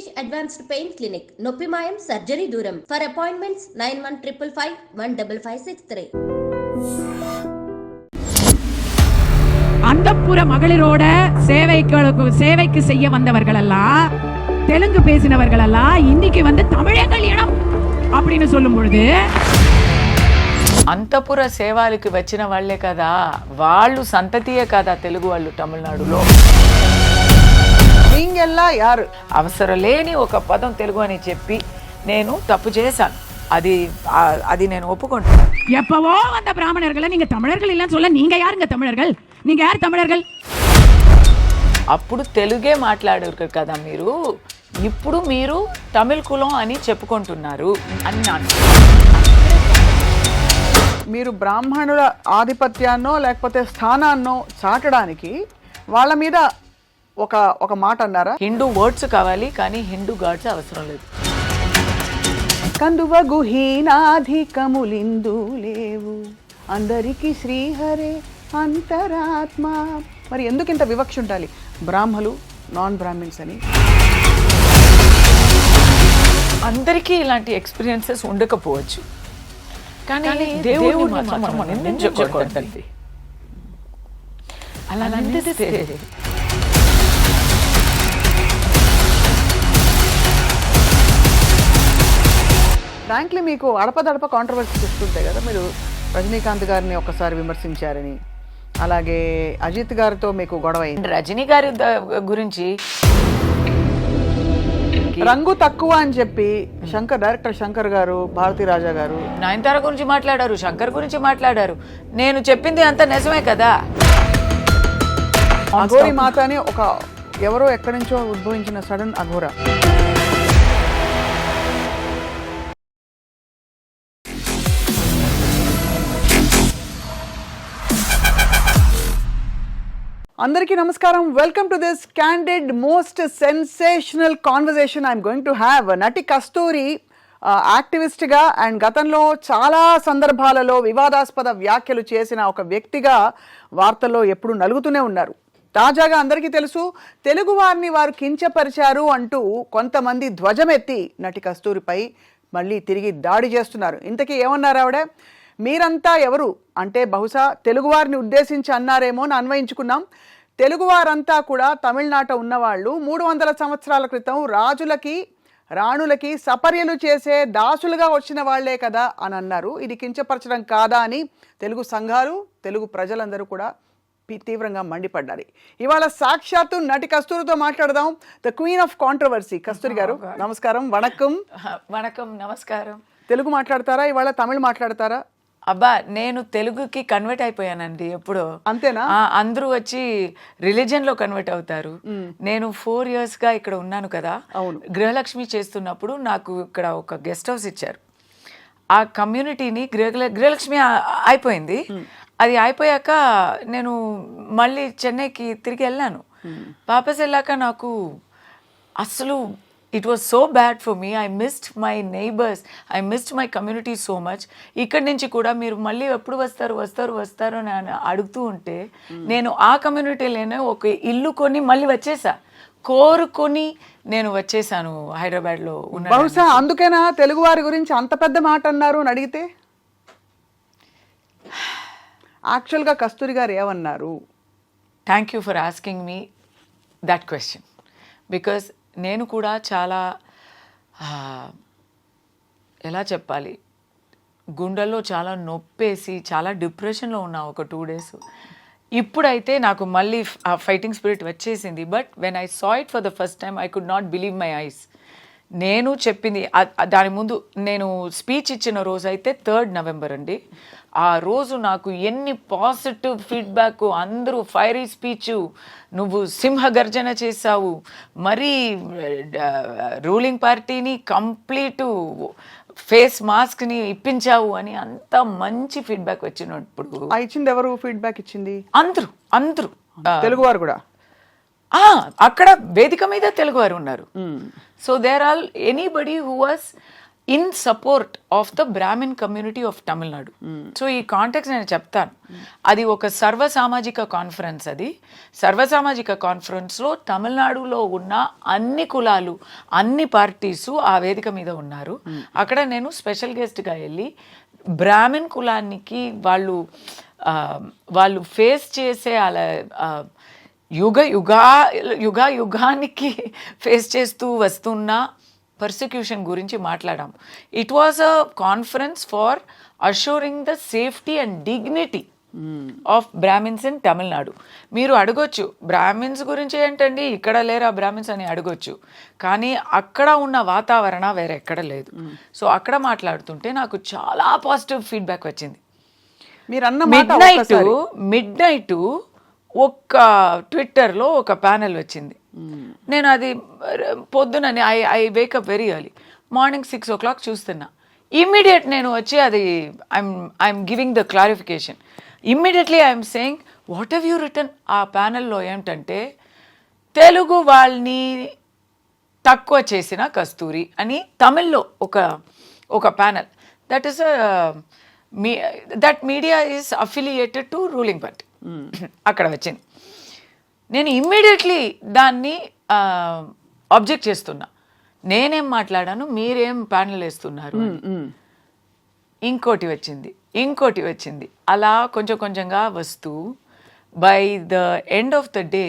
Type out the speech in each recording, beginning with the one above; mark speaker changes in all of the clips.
Speaker 1: Rishikesh Advanced Pain Clinic, Noppimayam Surgery Duram. For appointments 9155515563.
Speaker 2: அந்தப்புற மகளிரோட சேவைக்கு செய்ய வந்தவர்கள் எல்லாம், தெலுங்கு பேசினவர்கள் எல்லாம் இன்னைக்கு வந்து தமிழங்கள் இனம் அப்படின்னு சொல்லும் பொழுது,
Speaker 3: అంతపుర సేవలకు వచ్చిన వాళ్ళే కదా, వాళ్ళు సంతతియే కదా తెలుగు వాళ్ళు తమిళనాడులో.
Speaker 4: మీంగెల్లా యారు
Speaker 3: అవసరం లేని ఒక పదం తెలుగు అని చెప్పి నేను తప్పు చేశాను. అది నేను ఒప్పుకుంటాను.
Speaker 2: எப்பவோ வந்த பிராமணர்களை நீங்க தமிழர்கள் இல்லைன்னு சொல்ல, நீங்க யாருங்க தமிழர்கள்? நீங்க யார் தமிழர்கள்?
Speaker 3: అప్పుడు తెలుగే మాట్లాడారు కదా మీరు, ఇప్పుడు మీరు తమిళ కులం అని చెప్పుకుంటున్నారు అన్నాను.
Speaker 4: మీరు బ్రాహ్మణుల ఆధిపత్యాన్నో లేకపోతే స్థానాన్నో చాటడానికి వాళ్ళ మీద ఒక మాట అన్నారా?
Speaker 3: హిందూ వర్డ్స్ కావాలి కానీ హిందూ గాడ్స్ అవసరం లేదు.
Speaker 4: కందువగు హీనాధికములిందు లేవు, అందరికీ శ్రీహరే అంతరాత్మ. మరి ఎందుకు ఇంత వివక్ష ఉండాలి బ్రాహ్మలు నాన్ బ్రాహ్మిన్స్ అని?
Speaker 3: అందరికీ ఇలాంటి ఎక్స్పీరియన్సెస్ ఉండకపోవచ్చు, కానీ దేవుడిని మాత్రం మనం నిందించకూడదండి. అలా నిందిస్తే
Speaker 4: ఫ్రాంక్లీ మీకు అడపదడప కాంట్రవర్సీ చూస్తుంటాయి కదా. మీరు రజనీకాంత్ గారిని ఒకసారి విమర్శించారని, అలాగే అజిత్ గారితో మీకు గొడవ అయింది.
Speaker 3: రజనీ గారి గురించి
Speaker 4: రంగు తక్కువ అని చెప్పి డైరెక్టర్ శంకర్ గారు, భారతీ రాజా గారు
Speaker 3: నయనతార గురించి మాట్లాడారు, శంకర్ గురించి మాట్లాడారు. నేను చెప్పింది అంత నిజమే కదా.
Speaker 4: అఘోరి మాత అని ఒక ఎవరో ఎక్కడి నుంచో ఉద్భవించిన సడన్ అఘోరా. అందరికీ నమస్కారం. Welcome to this candid most sensational conversation I'm going to have. నటి కస్తూరి యాక్టివిస్ట్గా అండ్ గతంలో చాలా సందర్భాలలో వివాదాస్పద వ్యాఖ్యలు చేసిన ఒక వ్యక్తిగా వార్తల్లో ఎప్పుడు నలుగుతూనే ఉన్నారు. తాజాగా అందరికీ తెలుసు, తెలుగు వారిని వారు కించపరిచారు అంటూ కొంతమంది ధ్వజమెత్తి నటి కస్తూరిపై మళ్ళీ తిరిగి దాడి చేస్తున్నారు. ఇంతకీ ఏమన్నారు ఆవిడ? మీరంతా ఎవరు అంటే బహుశా తెలుగువారిని ఉద్దేశించి అన్నారేమో అని అన్వయించుకున్నాం. తెలుగువారంతా కూడా తమిళనాట ఉన్నవాళ్ళు 300 సంవత్సరాల క్రితం రాజులకి రాణులకి సపర్యలు చేసే దాసులుగా వచ్చిన వాళ్లే కదా అని అన్నారు. ఇది కించపరచడం కాదా అని తెలుగు సంఘాలు, తెలుగు ప్రజలందరూ కూడా తీవ్రంగా మండిపడ్డారు. ఇవాళ సాక్షాత్తు నటి కస్తూరితో మాట్లాడదాం. ద క్వీన్ ఆఫ్ కాంట్రవర్సీ కస్తూరి గారు, నమస్కారం. వణకం.
Speaker 3: వణకం, నమస్కారం.
Speaker 4: తెలుగు మాట్లాడతారా ఇవాళ, తమిళ్ మాట్లాడతారా?
Speaker 3: అబ్బా, నేను తెలుగుకి కన్వర్ట్ అయిపోయానండి ఎప్పుడో.
Speaker 4: అంతేనా?
Speaker 3: అందరూ వచ్చి రిలీజియన్ లో కన్వర్ట్ అవుతారు. నేను 4 years గా ఇక్కడ ఉన్నాను కదా. గృహలక్ష్మి చేస్తున్నప్పుడు నాకు ఇక్కడ ఒక గెస్ట్ హౌస్ ఇచ్చారు. ఆ కమ్యూనిటీని గృహలక్ష్మి అయిపోయింది. అది అయిపోయాక నేను మళ్ళీ చెన్నైకి తిరిగి వెళ్ళాను. వాపస్ వెళ్ళాక నాకు అసలు it was so bad for me. I missed my neighbours, I missed my community so much. ఇక్కడి నుంచి కూడా మీరు మళ్ళీ ఎప్పుడు వస్తారు అని అడుగుతూ ఉంటే, నేను ఆ కమ్యూనిటీలోనే ఒక ఇల్లు కొని మళ్ళీ వచ్చేసా. కోరుకొని నేను వచ్చేసాను హైదరాబాద్లో ఉన్న.
Speaker 4: బహుశా అందుకేనా తెలుగు వారి గురించి అంత పెద్ద మాట అన్నారు అని అడిగితే? యాక్చువల్గా కస్తూరి గారు ఏమన్నారు?
Speaker 3: Thank you for asking me that question. Because నేను కూడా చాలా ఎలా చెప్పాలి, గుండెల్లో చాలా నొప్పేసి చాలా డిప్రెషన్లో ఉన్నా ఒక 2 days. ఇప్పుడైతే నాకు మళ్ళీ ఆ ఫైటింగ్ స్పిరిట్ వచ్చేసింది. But when I saw it for the first time I could not believe my eyes. నేను చెప్పింది దాని ముందు నేను స్పీచ్ ఇచ్చిన రోజు అయితే 3rd November అండి. ఆ రోజు నాకు ఎన్ని పాజిటివ్ ఫీడ్బ్యాక్, అందరూ ఫైరీ స్పీచ్, నువ్వు సింహగర్జన చేసావు, మరీ రూలింగ్ పార్టీని కంప్లీట్ ఫేస్ మాస్క్ని ఇప్పించావు అని అంత మంచి ఫీడ్బ్యాక్ వచ్చినప్పుడు.
Speaker 4: ఇచ్చింది ఎవరు? ఫీడ్బ్యాక్ ఇచ్చింది
Speaker 3: అందరూ
Speaker 4: తెలుగువారు కూడా.
Speaker 3: అక్కడ వేదిక మీద తెలుగువారు ఉన్నారు. So there all anybody who was in support of the Brahmin community of Tamil Nadu. So ఈ కాంటెక్స్ట్ నేను చెప్తాను. అది ఒక సర్వసామాజిక కాన్ఫరెన్స్. అది సర్వసామాజిక కాన్ఫరెన్స్లో తమిళనాడులో ఉన్న అన్ని కులాలు, అన్ని పార్టీసు ఆ వేదిక మీద ఉన్నారు. అక్కడ నేను స్పెషల్ గెస్ట్గా వెళ్ళి బ్రాహ్మిన్ కులానికి వాళ్ళు ఫేస్ చేసే అలా యుగానికి ఫేస్ చేస్తూ వస్తున్న పర్సిక్యూషన్ గురించి మాట్లాడాము. It was a conference for assuring the safety and dignity of Brahmins in Tamil Nadu. మీరు అడగొచ్చు బ్రాహ్మిన్స్ గురించి ఏంటండి, ఇక్కడ లేరా బ్రాహ్మిన్స్ అని అడగొచ్చు. కానీ అక్కడ ఉన్న వాతావరణ వేరే ఎక్కడ లేదు. సో అక్కడ మాట్లాడుతుంటే నాకు చాలా పాజిటివ్ ఫీడ్బ్యాక్ వచ్చింది. మిడ్ నైట్ ఒక్క ట్విట్టర్లో ఒక ప్యానెల్ వచ్చింది. నేను అది పొద్దునని I wake up very early, morning 6 o'clock చూస్తున్నా. ఇమ్మీడియట్ నేను వచ్చి అది I'm giving the clarification. Immediately I'm saying what have you return. ఆ ప్యానెల్లో ఏమిటంటే తెలుగు వాళ్ళని తక్కువ చేసిన కస్తూరి అని తమిళ్లో ఒక panel. That is that media is affiliated to ruling party. అక్కడ వచ్చింది. నేను ఇమ్మీడియట్లీ దాన్ని ఆబ్జెక్ట్ చేస్తున్నా. నేనేం మాట్లాడాను, మీరేం ప్యానెల్ వేస్తున్నారు. ఇంకోటి వచ్చింది. అలా కొంచెం కొంచెంగా వస్తూ by the end of the day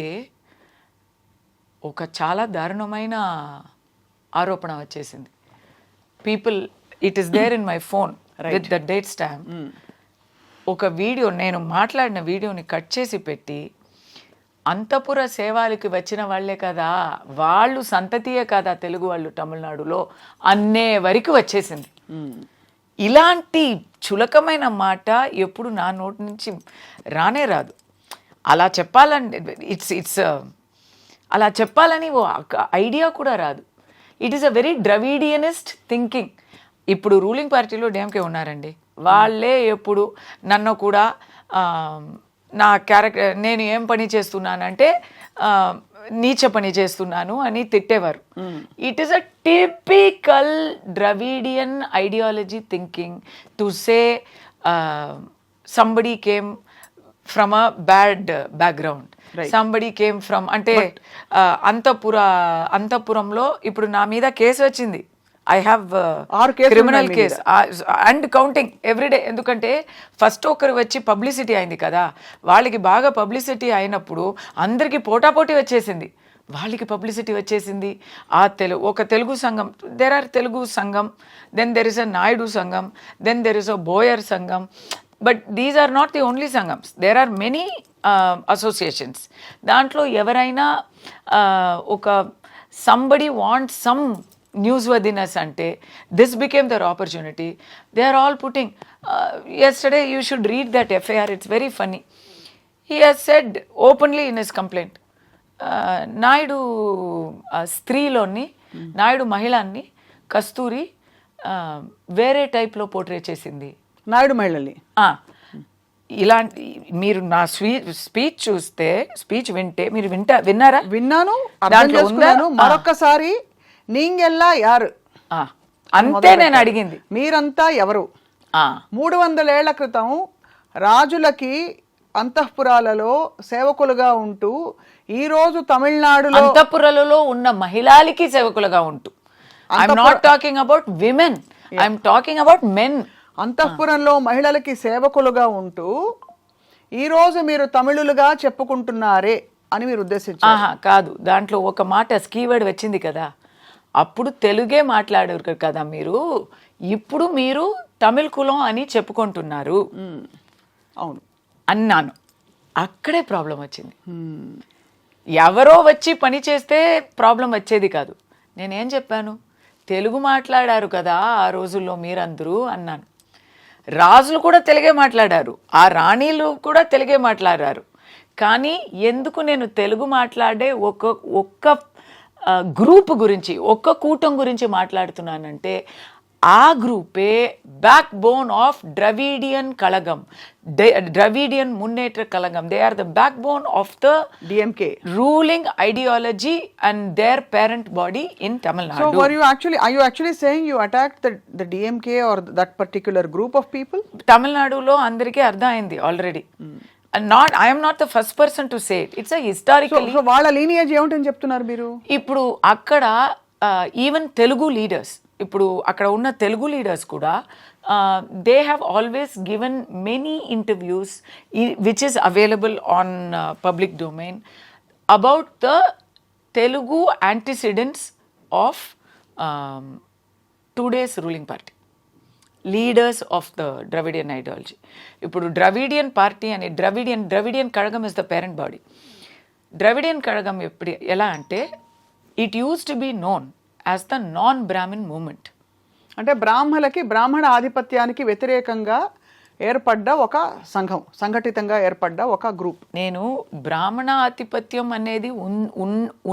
Speaker 3: ఒక చాలా దారుణమైన ఆరోపణ వచ్చేసింది. People, it is there in my phone with the date stamp. ఒక వీడియో, నేను మాట్లాడిన వీడియోని కట్ చేసి పెట్టి, అంతఃపుర సేవలకి వచ్చిన వాళ్ళే కదా, వాళ్ళు సంతతియే కదా తెలుగు వాళ్ళు తమిళనాడులో అన్నే వరకు వచ్చేసింది. ఇలాంటి చులకమైన మాట ఎప్పుడు నా నోటి నుంచి రానే రాదు. అలా చెప్పాలని అలా చెప్పాలని ఓ ఐడియా కూడా రాదు. It is a very Dravidianist thinking. ఇప్పుడు రూలింగ్ పార్టీలో డిఎంకే ఉన్నారండి, వాళ్ళే ఎప్పుడు నన్ను కూడా నా క్యారెక్టర్, నేను ఏం పని చేస్తున్నానంటే నీచ పని చేస్తున్నాను అని తిట్టేవారు. It is a typical Dravidian ideology thinking to say somebody came from a bad background, somebody came from అంటే అంతఃపురంలో ఇప్పుడు నా మీద కేసు వచ్చింది. I have criminal case and counting everyday. ఎందుకంటే ఫస్ట్ ఒకరు వచ్చి పబ్లిసిటీ అయింది కదా, వాళ్ళకి బాగా పబ్లిసిటీ అయినప్పుడు అందరికీ పోటాపోటీ వచ్చేసింది. వాళ్ళకి పబ్లిసిటీ వచ్చేసింది. ఒక తెలుగు సంఘం, there are Telugu sangam, then there is a Naidu sangam, then there is a Boyar sangam. But these are not the only sangams, there are many associations. దాంట్లో ఎవరైనా ఒక somebody wants some newsworthiness ante, this became their opportunity. They are all putting yesterday you should read that FIR, it's very funny. He has said openly in his complaint, Naidu స్త్రీలోని నాయుడు మహిళని కస్తూరి వేరే టైప్లో portray చేసింది.
Speaker 4: నాయుడు మహిళని
Speaker 3: ఇలాంటి మీరు నా స్పీచ్ వింటే మీరు విన్నారా?
Speaker 4: విన్నాను, అర్థం చేసుకున్నాను. మరొక్కసారి నీంగెల్లా యారు
Speaker 3: అంతే నేను అడిగింది.
Speaker 4: మీరంతా ఎవరు? 300 ఏళ్ల క్రితం రాజులకి అంతఃపురాలలో సేవకులుగా ఉంటూ ఈ రోజు తమిళనాడులో
Speaker 3: అంతఃపురాలలో ఉన్న మహిళలకి సేవకులుగా ఉంటూ, I'm not talking about women, I'm talking about men.
Speaker 4: అంతఃపురంలో మహిళలకి సేవకులుగా ఉంటూ ఈ రోజు మీరు తమిళులుగా చెప్పుకుంటున్నారే అని మీరు ఉద్దేశించారు?
Speaker 3: కాదు, దాంట్లో ఒక మాట కీవర్డ్ వచ్చింది కదా, అప్పుడు తెలుగే మాట్లాడారు కదా మీరు, ఇప్పుడు మీరు తమిళ కులం అని చెప్పుకుంటున్నారు.
Speaker 4: అవును
Speaker 3: అన్నాను. అక్కడే ప్రాబ్లం వచ్చింది. ఎవరో వచ్చి పని చేస్తే ప్రాబ్లం వచ్చేది కాదు. నేనేం చెప్పాను, తెలుగు మాట్లాడారు కదా ఆ రోజుల్లో మీరందరూ అన్నాను. రాజులు కూడా తెలుగే మాట్లాడారు, ఆ రాణీలు కూడా తెలుగే మాట్లాడారు. కానీ ఎందుకు నేను తెలుగు మాట్లాడే ఒక్క గ్రూప్ గురించి, ఒక్క కూటం గురించి మాట్లాడుతున్నానంటే, ఆ గ్రూపే backbone of Dravidian Kazhagam, Dravidian Munnetra Kazhagam. They are the backbone of the
Speaker 4: DMK
Speaker 3: ruling ideology and their parent body in Tamil Nadu.
Speaker 4: So are you actually saying you attacked the DMK or that particular group of people?
Speaker 3: Tamil Nadulo andariki ardhaindi already. And I am not the first person to say it. It's a historically.
Speaker 4: So వాళ్ళ lineage ఏమిటని చెప్తున్నారు మీరు?
Speaker 3: ఇప్పుడు అక్కడ even Telugu leaders, ఇప్పుడు అక్కడ ఉన్న Telugu leaders కూడా they have always given many interviews which is available on public domain about the Telugu antecedents of today's ruling party, leaders of the Dravidian ideology. ఇప్పుడు ద్రవిడియన్ పార్టీ అని Dravidian Kazhagam is the parent body. Dravidian Kazhagam ఎలా అంటే it use to be known as the non Brahmin movement.
Speaker 4: అంటే బ్రాహ్మణ ఆధిపత్యానికి వ్యతిరేకంగా ఏర్పడ్డ ఒక సంఘం, సంఘటితంగా ఏర్పడ్డ ఒక గ్రూప్.
Speaker 3: నేను బ్రాహ్మణ ఆధిపత్యం అనేది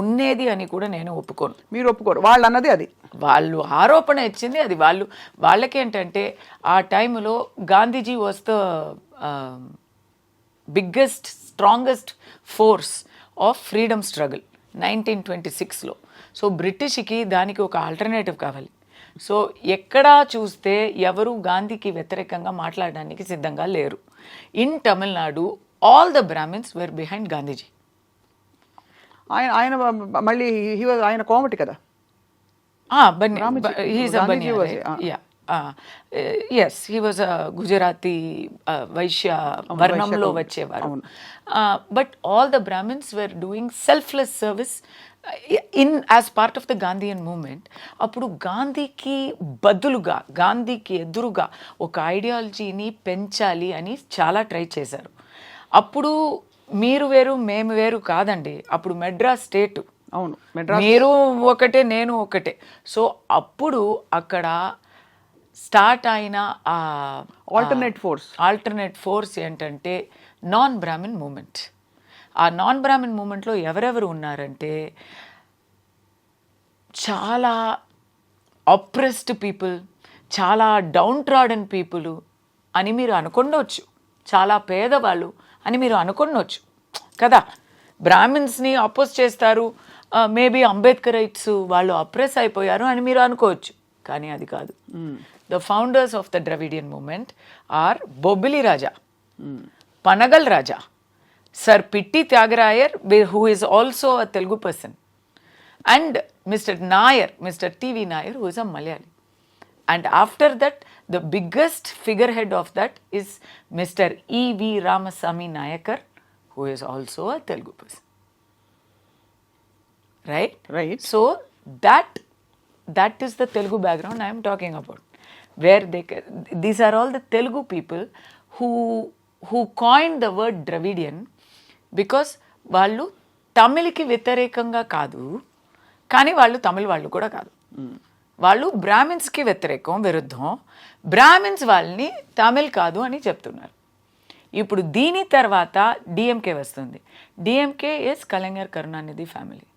Speaker 3: ఉన్నేది అని కూడా నేను ఒప్పుకోను.
Speaker 4: మీరు ఒప్పుకోరు? వాళ్ళు అన్నది అది,
Speaker 3: వాళ్ళు ఆరోపణ ఇచ్చింది అది. వాళ్ళకేంటంటే ఆ టైంలో Gandhiji was the biggest strongest force of freedom struggle 1926లో. సో బ్రిటిష్కి దానికి ఒక ఆల్టర్నేటివ్ కావాలి. సో ఎక్కడా చూస్తే ఎవరు గాంధీకి వ్యతిరేకంగా మాట్లాడడానికి సిద్ధంగా లేరు. In Tamil Nadu all the Brahmins were behind Gandhiji.
Speaker 4: ఆయన మళ్ళీ ఆయన కోమటి కదా.
Speaker 3: ఎస్, హీ వాజ్ గుజరాతీ వైశ్య వర్ణంలో వచ్చేవారు. But all the Brahmins were doing selfless service as part of the Gandhian movement. అప్పుడు గాంధీకి బదులుగా, గాంధీకి ఎదురుగా ఒక ఐడియాలజీని పెంచాలి అని చాలా ట్రై చేశారు. అప్పుడు మీరు వేరు మేము వేరు కాదండి, అప్పుడు మెడ్రాస్ స్టేటు.
Speaker 4: అవును,
Speaker 3: మీరు ఒకటే నేను ఒకటే. సో అప్పుడు అక్కడ స్టార్ట్ అయిన ఆల్టర్నేట్ ఫోర్స్ ఏంటంటే నాన్ బ్రాహ్మిన్ మూమెంట్. ఆ నాన్ బ్రాహ్మిన్ మూమెంట్లో ఎవరెవరు ఉన్నారంటే చాలా అప్రెస్డ్ పీపుల్, చాలా డౌన్ ట్రాడన్ పీపుల్ అని మీరు అనుకుండవచ్చు, చాలా పేదవాళ్ళు అని మీరు అనుకుండవచ్చు కదా. బ్రాహ్మిన్స్ని అపోజ్ చేస్తారు, మేబీ అంబేద్కరైట్స్ వాళ్ళు అప్రెస్ అయిపోయారు అని మీరు అనుకోవచ్చు, కానీ అది కాదు. The founders of the Dravidian movement are Bobbili Raja, Panagal Raja, Sir Pitti Tyagarayan, who is also a Telugu person, and Mr. Nair, Mr. TV Nair, who is a Malayali. And after that, the biggest figurehead of that is Mr. E.V. Ramasamy Nayakar, who is also a Telugu person. Right? So that is the Telugu background I am talking about, where these are all the Telugu people who coined the word Dravidian. Because వాళ్ళు తమిళకి వ్యతిరేకంగా కాదు, కానీ వాళ్ళు తమిళ వాళ్ళు కూడా కాదు. వాళ్ళు బ్రాహ్మిన్స్కి విరుద్ధం, బ్రాహ్మిన్స్ వాళ్ళని తమిళ్ కాదు అని చెప్తున్నారు. ఇప్పుడు దీని తర్వాత డిఎంకే వస్తుంది. DMK is Kalaignar Karunanidhi family.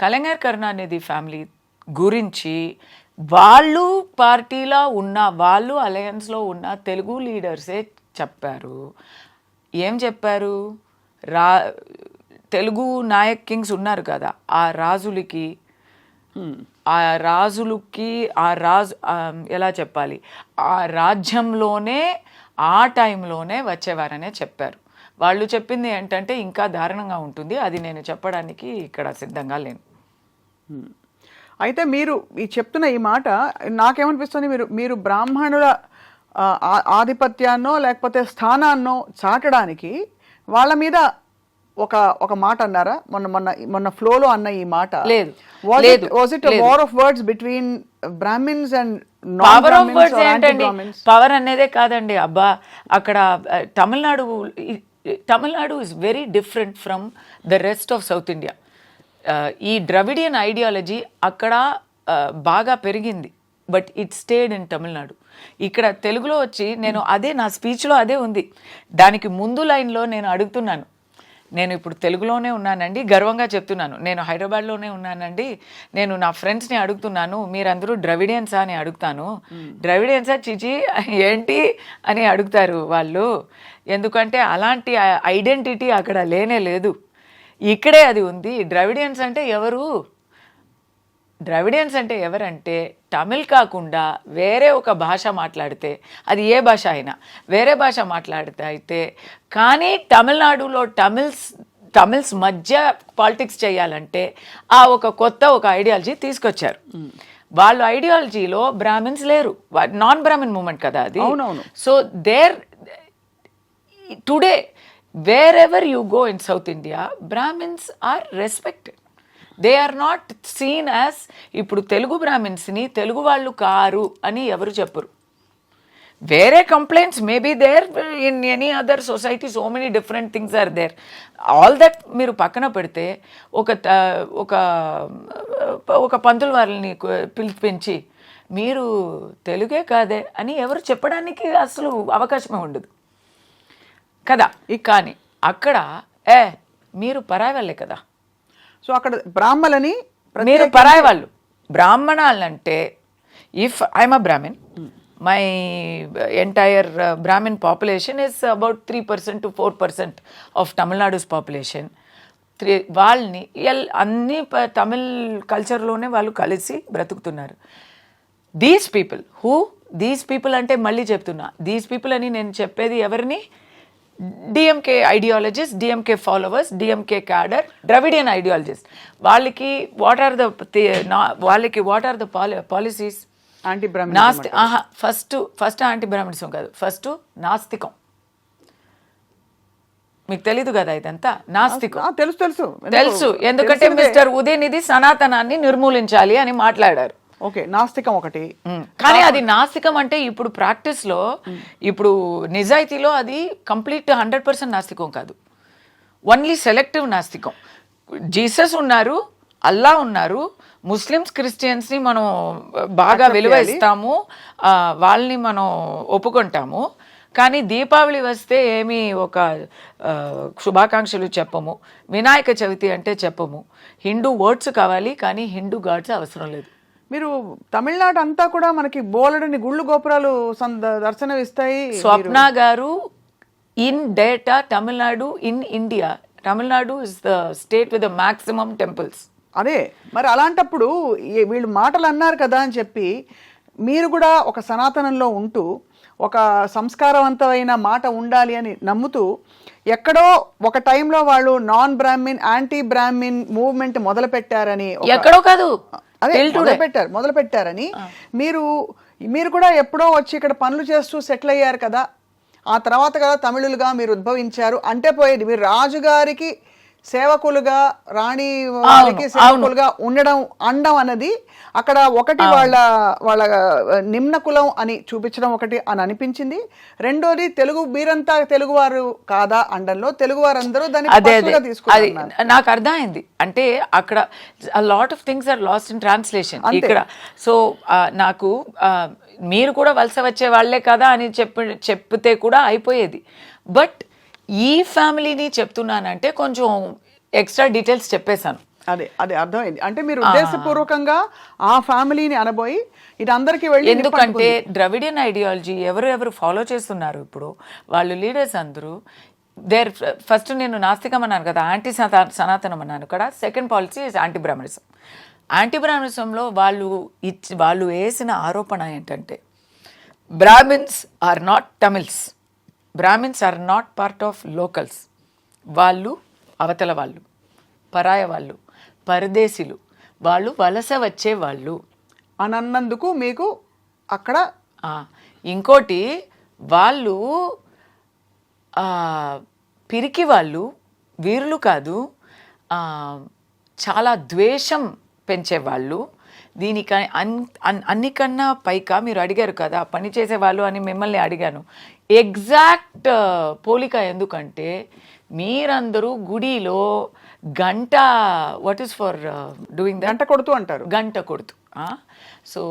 Speaker 3: Kalaignar Karunanidhi family గురించి వాళ్ళు పార్టీలో ఉన్న, వాళ్ళు అలయన్స్లో ఉన్న తెలుగు లీడర్సే చెప్పారు. ఏం చెప్పారు? తెలుగు నాయక్ కింగ్స్ ఉన్నారు కదా, ఆ రాజులకి ఎలా చెప్పాలి, ఆ రాజ్యంలోనే ఆ టైంలోనే వచ్చేవారనే చెప్పారు. వాళ్ళు చెప్పింది ఏంటంటే ఇంకా దారుణంగా ఉంటుంది, అది నేను చెప్పడానికి ఇక్కడ సిద్ధంగా లేను.
Speaker 4: అయితే మీరు చెప్తున్న ఈ మాట నాకేమనిపిస్తుంది, మీరు బ్రాహ్మణుల ఆధిపత్యాన్నో లేకపోతే స్థానాన్నో చాటడానికి వాళ్ళ మీద ఒక మాట అన్నారా? మొన్న ఫ్లోలో అన్న ఈ మాట
Speaker 3: లేదు.
Speaker 4: Was it war of words between Brahmins and
Speaker 3: power of words ఏంటండి? పవర్ అనేదే కాదండి. అబ్బా, అక్కడ Tamil Nadu is very different from the rest of South India. ఈ ద్రవిడియన్ ఐడియాలజీ అక్కడ బాగా పెరిగింది, but it stayed in Tamil Nadu. ఇక్కడ తెలుగులో వచ్చి నేను అదే నా స్పీచ్లో అదే ఉంది. దానికి ముందు లైన్లో నేను అడుగుతున్నాను, నేను ఇప్పుడు తెలుగులోనే ఉన్నానండి, గర్వంగా చెప్తున్నాను. నేను హైదరాబాద్లోనే ఉన్నానండి. నేను నా ఫ్రెండ్స్ని అడుగుతున్నాను, మీరందరూ ద్రవిడియన్సా అని అడుగుతాను. ద్రవిడియన్సా చిచి ఏంటి అని అడుగుతారు వాళ్ళు. ఎందుకంటే అలాంటి ఐడెంటిటీ అక్కడ లేనే లేదు, ఇక్కడే అది ఉంది. ద్రవిడియన్స్ అంటే ఎవరు? ద్రవిడియన్స్ అంటే ఎవరంటే తమిళ్ కాకుండా వేరే ఒక భాష మాట్లాడితే, అది ఏ భాష అయినా వేరే భాష మాట్లాడితే అయితే, కానీ తమిళనాడులో తమిళ్స్ మధ్య పాలిటిక్స్ చేయాలంటే ఆ ఒక ఐడియాలజీ తీసుకొచ్చారు. వాళ్ళ ఐడియాలజీలో బ్రాహ్మిన్స్ లేరు, నాన్ బ్రాహ్మిన్ మూమెంట్ కదా అది. So there today wherever you go in South India, Brahmins are respected. They are not seen as, ఇప్పుడు తెలుగు బ్రాహ్మిన్స్ని తెలుగు వాళ్ళు కారు అని ఎవరు చెప్పరు. వేరే complaints may be there in any other society, so many different things are there. All that మీరు పక్కన పెడితే ఒక పంతుల వారిని పిలిపించి మీరు తెలుగే కాదే అని ఎవరు చెప్పడానికి అసలు అవకాశమే ఉండదు కదా. కానీ అక్కడ మీరు పరాయి వాళ్ళే కదా.
Speaker 4: సో అక్కడ బ్రాహ్మలని
Speaker 3: మీరు పరాయి వాళ్ళు. బ్రాహ్మణాలంటే, if I'm a Brahmin, my entire Brahmin population is about 3% to 4% of Tamil Nadu's population. వాళ్ళని అన్ని తమిళ్ కల్చర్లోనే వాళ్ళు కలిసి బ్రతుకుతున్నారు. దీస్ పీపుల్ అంటే మళ్ళీ చెప్తున్నా, దీస్ పీపుల్ అని నేను చెప్పేది ఎవరిని? DMK ideologist, DMK followers, DMK cadre, Dravidian ideologist. వాళ్ళకి what are the policies?
Speaker 4: Anti Brahmana.
Speaker 3: First anti Brahminism కాదు, ఫస్ట్ నాస్తికం. మీకు తెలీదు కదా ఇదంతా? నాస్తికం తెలుసు. ఎందుకంటే మిస్టర్ ఉదయనిధి సనాతనాన్ని నిర్మూలించాలి అని మాట్లాడారు.
Speaker 4: ఓకే, నాస్తికం ఒకటి.
Speaker 3: కానీ అది నాస్తికం అంటే ఇప్పుడు ప్రాక్టీస్లో, ఇప్పుడు నిజాయితీలో అది కంప్లీట్ 100% నాస్తికం కాదు, ఓన్లీ సెలెక్టివ్ నాస్తికం. జీసస్ ఉన్నారు, అల్లా ఉన్నారు, ముస్లిమ్స్ క్రిస్టియన్స్ని మనం బాగా విలువ ఇస్తాము, వాళ్ళని మనం ఒప్పుకుంటాము. కానీ దీపావళి వస్తే ఏమి ఒక శుభాకాంక్షలు చెప్పము, వినాయక చవితి అంటే చెప్పము. హిందూ వర్డ్స్ కావాలి కానీ హిందూ గాడ్స్ అవసరం లేదు.
Speaker 4: మీరు తమిళనాడు అంతా కూడా మనకి బోలెడని గుళ్ళు గోపురాలు దర్శనమిస్తాయి.
Speaker 3: స్వప్న గారు, in data Tamil Nadu, in India Tamil Nadu is the state with the maximum temples.
Speaker 4: అదే మరి అలాంటప్పుడు వీళ్ళు మాటలు అన్నారు కదా అని చెప్పి మీరు కూడా ఒక సనాతనంలో ఉంటూ ఒక సంస్కారవంతమైన మాట ఉండాలి అని నమ్ముతూ ఎక్కడో ఒక టైంలో వాళ్ళు non Brahmin, anti Brahmin movement మొదలు పెట్టారని,
Speaker 3: ఎక్కడో కాదు
Speaker 4: మొదలు పెట్టారని మీరు కూడా ఎప్పుడో వచ్చి ఇక్కడ పనులు చేస్తూ సెటిల్ అయ్యారు కదా, ఆ తర్వాత కదా తమిళులుగా మీరు ఉద్భవించారు అంటే పోయేది. మీరు రాజుగారికి సేవకులుగా, రాణి వారికి సేవకులుగా అనడం అన్నది అక్కడ ఒకటి వాళ్ళ నిమ్న కులం అని చూపించడం ఒకటి అని అనిపించింది. రెండోది మీరంతా తెలుగువారు కాదా అండంలో తెలుగువారందరూ దాన్ని తీసుకున్నారు.
Speaker 3: నాకు అర్థమైంది. అంటే అక్కడ lot of things are lost in translation ఇక్కడ. సో నాకు మీరు కూడా వలస వచ్చే వాళ్ళే కదా అని చెప్తే కూడా అయిపోయేది. బట్ ఈ ఫ్యామిలీని చెప్తున్నానంటే కొంచెం ఎక్స్ట్రా డీటెయిల్స్ చెప్పేశాను.
Speaker 4: అదే అర్థమైంది. అంటే మీరు ఉద్దేశపూర్వకంగా ఆ ఫ్యామిలీని అనబోయి ఇది అందరికీ వెళ్ళి,
Speaker 3: ఎందుకంటే ద్రవిడియన్ ఐడియాలజీ ఎవరు ఫాలో చేస్తున్నారు ఇప్పుడు వాళ్ళు లీడర్స్ అందరూ ఫస్ట్ నేను నాస్తికం అన్నాను కదా, యాంటీ సనాతనం అన్నాను కదా. Second policy is anti Brahminism. Anti బ్రాహ్మణిజంలో వాళ్ళు వేసిన ఆరోపణ ఏంటంటే Brahmins are not Tamils, Brahmins are not part of locals, వాళ్ళు అవతల వాళ్ళు, పరాయ వాళ్ళు, పరదేశీలు, వాళ్ళు వలస వచ్చేవాళ్ళు
Speaker 4: అని అన్నందుకు మీకు అక్కడ
Speaker 3: ఇంకోటి వాళ్ళు పిరికి వాళ్ళు, వీరులు కాదు, చాలా ద్వేషం పెంచేవాళ్ళు. దీనికి అన్నికన్నా పైగా మీరు అడిగారు కదా పని చేసేవాళ్ళు అని, మిమ్మల్ని అడిగాను. ఎగ్జాక్ట్ పోలిక ఎందుకంటే మీరందరూ గుడిలో గంట, వాట్ ఈస్ ఫర్ డూయింగ్
Speaker 4: గంట కొడుతూ అంటారు,
Speaker 3: గంట కొడుతూ. సో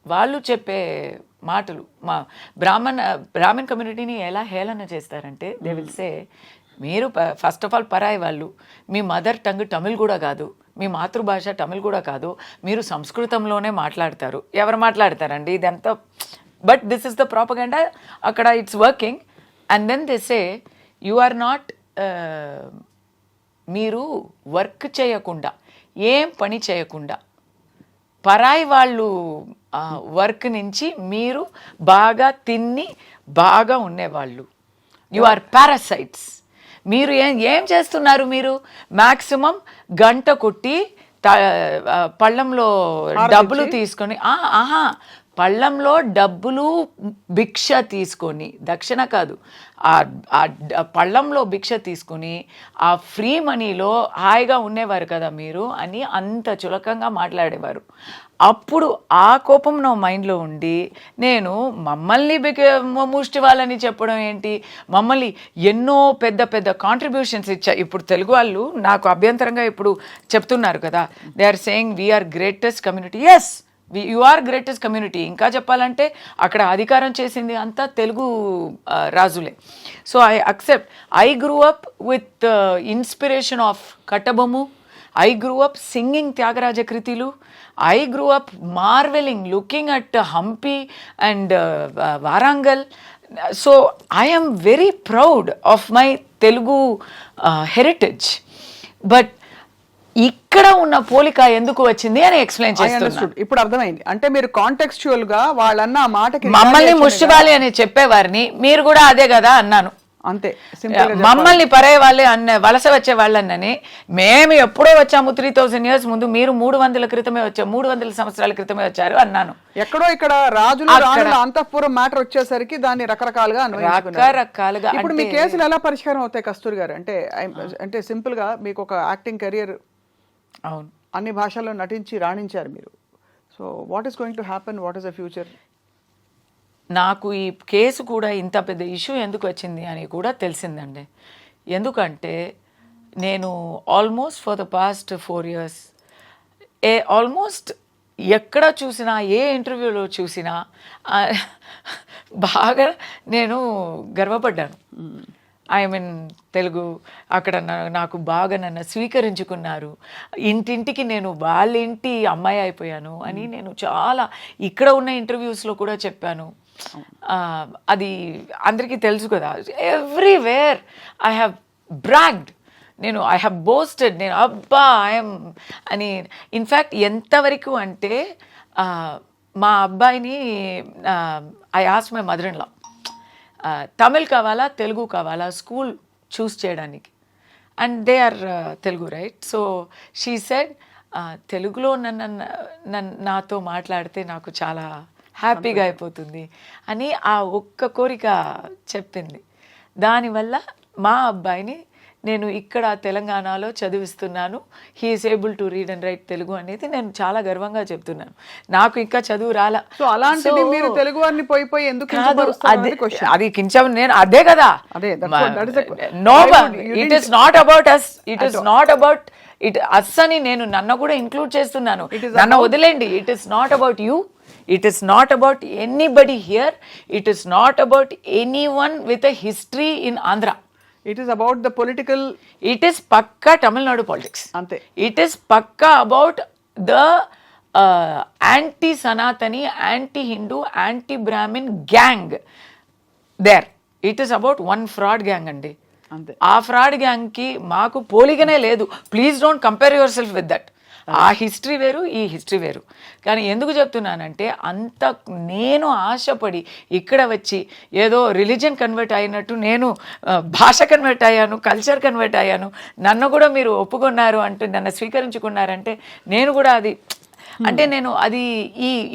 Speaker 3: వాళ్ళు చెప్పే మాటలు మా బ్రాహ్మణ్ కమ్యూనిటీని ఎలా హేళన చేస్తారంటే దే విల్ సే మీరు ఫస్ట్ ఆఫ్ ఆల్ పరాయి వాళ్ళు. మీ మదర్ టంగ్ తమిళ్ కూడా కాదు, మీ మాతృభాష తమిళ్ కూడా కాదు, మీరు సంస్కృతంలోనే మాట్లాడతారు. ఎవరు మాట్లాడతారండి ఇదంతా? But this is the propaganda అక్కడ, it's working. And then they say you are not, మీరు వర్క్ చేయకుండా, ఏం పని చేయకుండా, పరాయి వాళ్ళు వర్క్ నుంచి మీరు బాగా తిని బాగా ఉండేవాళ్ళు. You are parasites. మీరు ఏం చేస్తున్నారు? మీరు మ్యాక్సిమం గంట కొట్టి పళ్ళంలో డబ్బులు తీసుకొని, పళ్ళంలో డబ్బులు భిక్ష తీసుకొని, దక్షిణ కాదు, ఆ పళ్ళంలో భిక్ష తీసుకొని ఆ ఫ్రీ మనీలో హాయిగా ఉండేవారు కదా మీరు అని అంత చులకంగా మాట్లాడేవారు. అప్పుడు ఆ కోపం నా మైండ్లో ఉండి నేను మమ్మల్ని ముష్టి వాళ్ళని చెప్పడం ఏంటి, మమ్మల్ని ఎన్నో పెద్ద పెద్ద కాంట్రిబ్యూషన్స్ ఇచ్చా. ఇప్పుడు తెలుగు వాళ్ళు నాకు అభ్యంతరంగా ఇప్పుడు చెప్తున్నారు కదా, they are saying we are greatest community. Yes, you are greatest community. ఇంకా చెప్పాలంటే అక్కడ అధికారం చేసింది అంతా తెలుగు రాజులే. So I accept. I grew up with inspiration of Kattabomman. I grew up singing Tyagaraja Kritilu. I grew up marveling, looking at Hampi and Varangal. So I am very proud of my Telugu heritage. But ఇక్కడ ఉన్న పోలిక ఎందుకు వచ్చింది అని explain చేస్తున్నాను.
Speaker 4: ఇప్పుడు అర్థమైంది. అంటే మీరు కాంటెక్స్చువల్ గా వాళ్ళన్న ఆ మాటకి
Speaker 3: మమ్మల్ని ముష్టివాలి అని చెప్పేవారిని మీరు కూడా అదే కదా అన్నాను.
Speaker 4: అంతే,
Speaker 3: మమ్మల్ని పరే వాళ్ళే అన్న, వలస వచ్చే వాళ్ళని మేము ఎప్పుడో వచ్చాము 3000 years ముందు, మీరు 300 క్రితమే వచ్చారు, 300 సంవత్సరాల క్రితమే వచ్చారు అన్నాను.
Speaker 4: ఎక్కడో ఇక్కడ రాజుల అంతఃపురం మ్యాటర్ వచ్చేసరికి దాన్ని రకరకాలుగా
Speaker 3: రకరకాలుగా.
Speaker 4: ఇప్పుడు మీ కేసులు ఎలా పరిష్కారం అవుతాయి కస్తూరి గారు? అంటే సింపుల్ గా మీకు ఒక యాక్టింగ్ కెరియర్,
Speaker 3: అవును,
Speaker 4: అన్ని భాషల్లో నటించి రాణించారు మీరు. So what is going to happen? What is the future?
Speaker 3: నాకు ఈ కేసు కూడా ఇంత పెద్ద ఇష్యూ ఎందుకు వచ్చింది అని కూడా తెలిసిందండి. ఎందుకంటే నేను almost for the past 4 years almost ఎక్కడ చూసినా, ఏ ఇంటర్వ్యూలో చూసినా బాగా నేను గర్వపడ్డాను. ఐ మీన్ తెలుగు అక్కడ నాకు బాగా నన్ను స్వీకరించుకున్నారు. ఇంటింటికి నేను వాళ్ళ ఇంటి అమ్మాయి అయిపోయాను అని నేను చాలా ఇక్కడ ఉన్న ఇంటర్వ్యూస్లో కూడా చెప్పాను. అది అందరికీ తెలుసు కదా. Everywhere I have bragged. నేను ఐ హ్యావ్ బోస్టెడ్. నేను అబ్బా ఐఎమ్ అని. ఇన్ఫ్యాక్ట్ ఎంతవరకు అంటే మా అబ్బాయిని I ask my mother in law, Tamil కావాలా తెలుగు కావాలా స్కూల్ చూస్ చేయడానికి, and they are Telugu right. So she said తెలుగులో నాతో మాట్లాడితే నాకు చాలా హ్యాపీగా అయిపోతుంది అని ఆ ఒక్క కోరిక చెప్పింది. దానివల్ల మా అబ్బాయిని నేను ఇక్కడ తెలంగాణలో చదివిస్తున్నాను. He is able to read and write Telugu అనేది నేను చాలా గర్వంగా చెప్తున్నాను. నాకు ఇంకా చదువు రాలా.
Speaker 4: సో అలాంటిది మీరు తెలుగు వారిని పోయి ఎందుకు
Speaker 3: అది కించం, నేను అదే కదా. No, it is not about us, it is not about it us అని నేను నన్ను కూడా ఇంక్లూడ్ చేస్తున్నాను. నన్ను వదిలేండి. It is not about you. It is not about anybody here. It is not about anyone with a history in Andhra.
Speaker 4: It is about the political.
Speaker 3: It is pakka Tamil Nadu politics.
Speaker 4: Ante.
Speaker 3: It is pakka about the anti-Sanatani, anti-Hindu, anti-Brahmin gang there. It is about one fraud gang andi.
Speaker 4: Ante.
Speaker 3: ఆ fraud gang కి మాకు పోలికనే లేదు. Please don't compare your self with that. ఆ history వేరు, ఈ history వేరు. కానీ ఎందుకు చెప్తున్నానంటే అంత నేను ఆశపడి ఇక్కడ వచ్చి ఏదో రిలీజన్ కన్వర్ట్ అయినట్టు నేను భాష కన్వర్ట్ అయ్యాను, కల్చర్ కన్వర్ట్ అయ్యాను, నన్ను కూడా మీరు ఒప్పుకున్నారు అంటే, నన్ను స్వీకరించుకున్నారంటే నేను కూడా అది అంటే నేను అది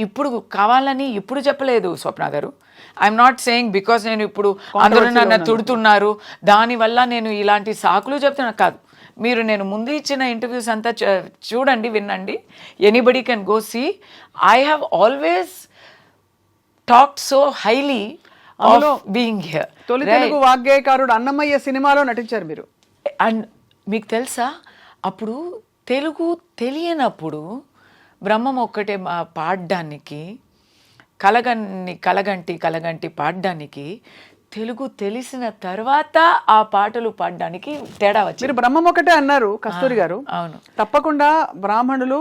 Speaker 3: ఇప్పుడు కావాలని ఇప్పుడు చెప్పలేదు స్వప్న గారు. ఐఎమ్ నాట్ సేయింగ్ బికాస్ నేను ఇప్పుడు అందరూ నన్ను తుడుతున్నారు దానివల్ల నేను ఇలాంటి సాకులు చెప్తున్నా కాదు. మీరు నేను ముందు ఇచ్చిన ఇంటర్వ్యూస్ అంతా చూడండి, వినండి. Anybody can go see. I have always talked so highly of being here.
Speaker 4: తొలి తెలుగు వాగ్గేయకారుడు అన్నమయ్య సినిమాలో నటించారు మీరు.
Speaker 3: అండ్ మీకు తెలుసా, అప్పుడు తెలుగు తెలియనప్పుడు బ్రహ్మం ఒక్కటే పాడడానికి, కలగంటి పాడడానికి తెలుగు తెలిసిన తర్వాత ఆ పాటలు పాడడానికి తేడా వచ్చింది.
Speaker 4: మీరు బ్రహ్మం ఒకటే అన్నారు కస్తూరి గారు.
Speaker 3: అవును.
Speaker 4: తప్పకుండా బ్రాహ్మణులు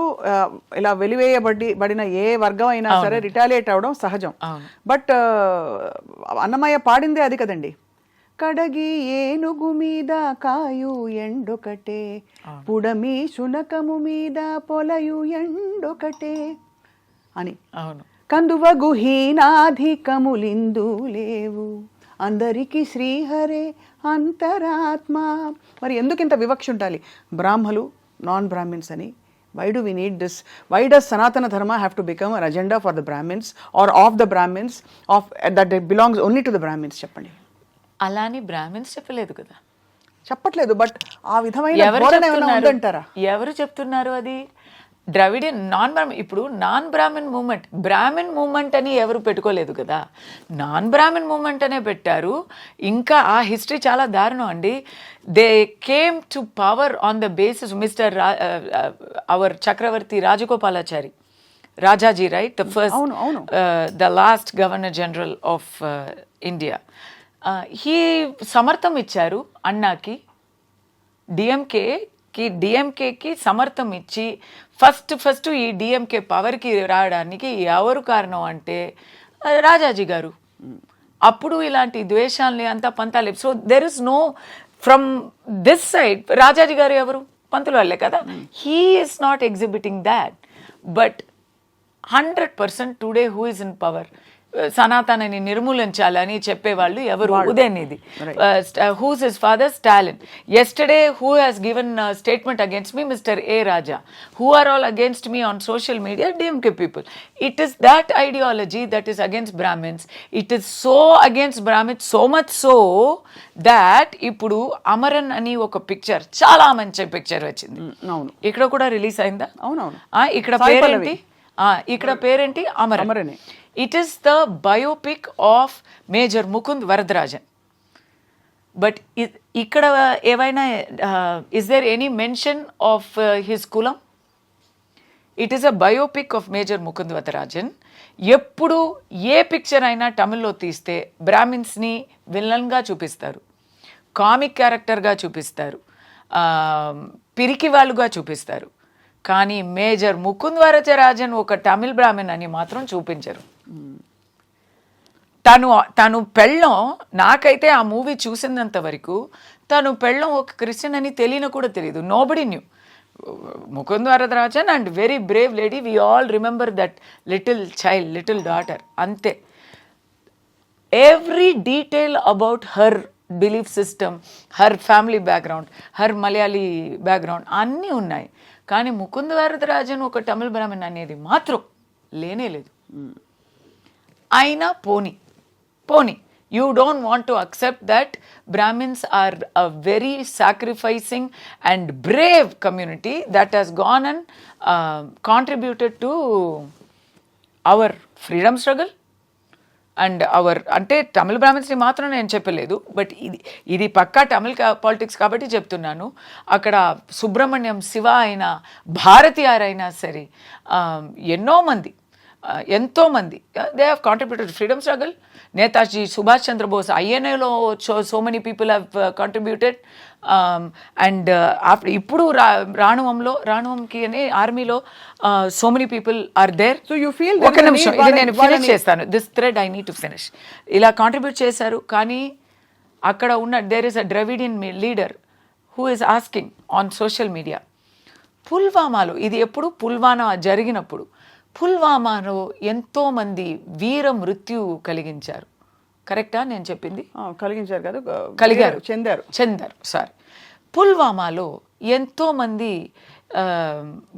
Speaker 4: ఇలా వెలివేయబడిన ఏ వర్గం అయినా సరే రిటాలియేట్ అవడం సహజం. బట్ అన్నమయ్య పాడిందే అది కదండి. కడగి ఏనుగు మీద కాయు ఎండొకటే, పుడమి శునకము మీద పొలయు ఎండొకటే అని.
Speaker 3: అవును.
Speaker 4: కందువగు హీనాధికములిందు లేవు, అందరికీ శ్రీహరే అంతరాత్మ. మరి ఎందుకు ఇంత వివక్ష ఉండాలి? బ్రాహ్మలు, నాన్ బ్రాహ్మిన్స్ అని. Why do we need this? Why does Sanatana Dharma have to become an agenda for the Brahmins or of the Brahmins, that it belongs only to the Brahmins? చెప్పండి.
Speaker 3: అలాని బ్రాహ్మిన్స్ చెప్పలేదు కదా.
Speaker 4: చెప్పట్లేదు, but ఆ విధమైన ధోరణి ఏమైనా ఉందంటారా?
Speaker 3: ఎవరు చెప్తున్నారు అది? ద్రవిడియన్ నాన్ బ్రాహ్మణ్. ఇప్పుడు non Brahman movement, Brahman movement అని ఎవరు పెట్టుకోలేదు కదా, నాన్ బ్రాహ్మణ్ మూమెంట్ అనే పెట్టారు. ఇంకా ఆ హిస్టరీ చాలా దారుణం అండి. They came to power on the basis mister our Chakravarti Rajagopalachari, Rajaji, right? The first, the last governor general of India. He సమర్థం ఇచ్చారు అన్నాకి, డిఎంకేకి సమర్థం ఇచ్చి ఫస్ట్ ఈ డిఎంకే పవర్కి రావడానికి ఎవరు కారణం అంటే రాజాజీ గారు. అప్పుడు ఇలాంటి ద్వేషాలని అంతా పంతాలి. So there is no from this side. Rajaji garu ఎవరు? పంతులు వాళ్ళే కదా. He is not exhibiting that. But 100% today who is in power, సనాతనని నిర్మూలించాలని చెప్పేవాళ్ళు ఎవరు? Udhayanidhi. Whose his father? Stalin. Yesterday who has given a statement against me? Mr. A. Raja. Who are all against me on social media? DMK people. It is that ideology that is against Brahmins. It is so against Brahmins, so much so that ఇప్పుడు అమరన్ అని ఒక picture, చాలా మంచి picture వచ్చింది. ఇక్కడ కూడా release అయిందా?
Speaker 4: అవునవును.
Speaker 3: ఇక్కడ పేరేంటి? ఇక్కడ పేరేంటి? Amaran. It is the biopic of Major Mukund Varadarajan. But ikkada evaina is there any mention of his kulam? It is a biopic of Major Mukund Varadarajan. ఎప్పుడు ఏ పిక్చర్ అయినా తమిళ్లో తీస్తే బ్రాహ్మిన్స్ని విలన్గా చూపిస్తారు, కామిక్ క్యారెక్టర్గా చూపిస్తారు, పిరికి వాళ్ళుగా చూపిస్తారు. కానీ మేజర్ ముకుంద్ వరదరాజన్ ఒక తమిళ్ బ్రాహ్మణ్ అని మాత్రం చూపించరు. తను పెళ్ళం, నాకైతే ఆ మూవీ చూసినంత వరకు తను పెళ్ళం ఒక క్రిస్టియన్ అని తెలియని కూడా తెలియదు. Nobody knew. Mukund Varadarajan and very brave lady. We all remember that little child, little daughter, అంతే. Every detail about her belief system, her family background, her Malayali background అన్నీ ఉన్నాయి. కానీ ముకుంద్ వరదరాజన్ ఒక తమిళ్ బ్రాహ్మణ్ అనేది మాత్రం లేనే లేదు. అయినా పోనీ you don't want to accept that Brahmins are a very sacrificing and brave community that has gone and contributed to our freedom struggle and our, అంటే తమిళ బ్రాహ్మిన్స్ని మాత్రం నేను చెప్పలేదు, బట్ ఇది పక్కా తమిళ పాలిటిక్స్ కాబట్టి చెప్తున్నాను. అక్కడ సుబ్రహ్మణ్యం శివ అయినా, భారతీయార్ అయినా సరే, ఎంతోమంది they have contributed freedom struggle. Netaji Subhash Chandra Bose, ఐఎన్ఏలో so many people have contributed. And after ఇప్పుడు రాణువంకి అనే ఆర్మీలో so many people are there.
Speaker 4: So you feel,
Speaker 3: ఒక నిమిషం, ఇది నేను ఫినిష్ చేస్తాను, this thread I need to finish. ఇలా కాంట్రిబ్యూట్ చేశారు. కానీ అక్కడ ఉన్న there is a Dravidian leader who is asking on social media, పుల్వామాలో, ఇది ఎప్పుడు పుల్వామా జరిగినప్పుడు, పుల్వామాలో ఎంతోమంది వీర మృత్యు కలిగించారు. కరెక్టా నేను చెప్పింది?
Speaker 4: కలిగించారు కాదు,
Speaker 3: చెందారు. సారీ. పుల్వామాలో ఎంతోమంది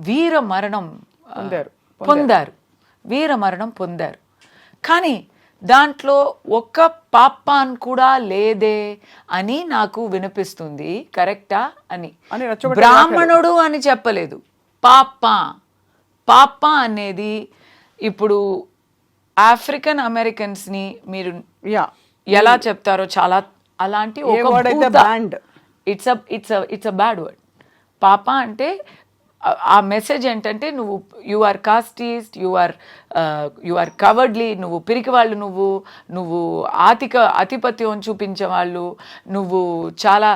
Speaker 3: వీర మరణం పొందారు. కానీ దాంట్లో ఒక్క పాపాన్ కూడా లేదే అని నాకు వినిపిస్తుంది. కరెక్టా అని. బ్రాహ్మణుడు అని చెప్పలేదు, పాప అనేది. ఇప్పుడు ఆఫ్రికన్ అమెరికన్స్ని మీరు ఎలా చెప్తారో చాలా అలాంటి ఇట్స్ అ బ్యాడ్ వర్డ్. పాప అంటే ఆ మెసేజ్ ఏంటంటే నువ్వు you are కాస్టీస్ట్, you are cowardly, నువ్వు పిరికి వాళ్ళు, నువ్వు ఆధిపత్యం చూపించే వాళ్ళు, నువ్వు చాలా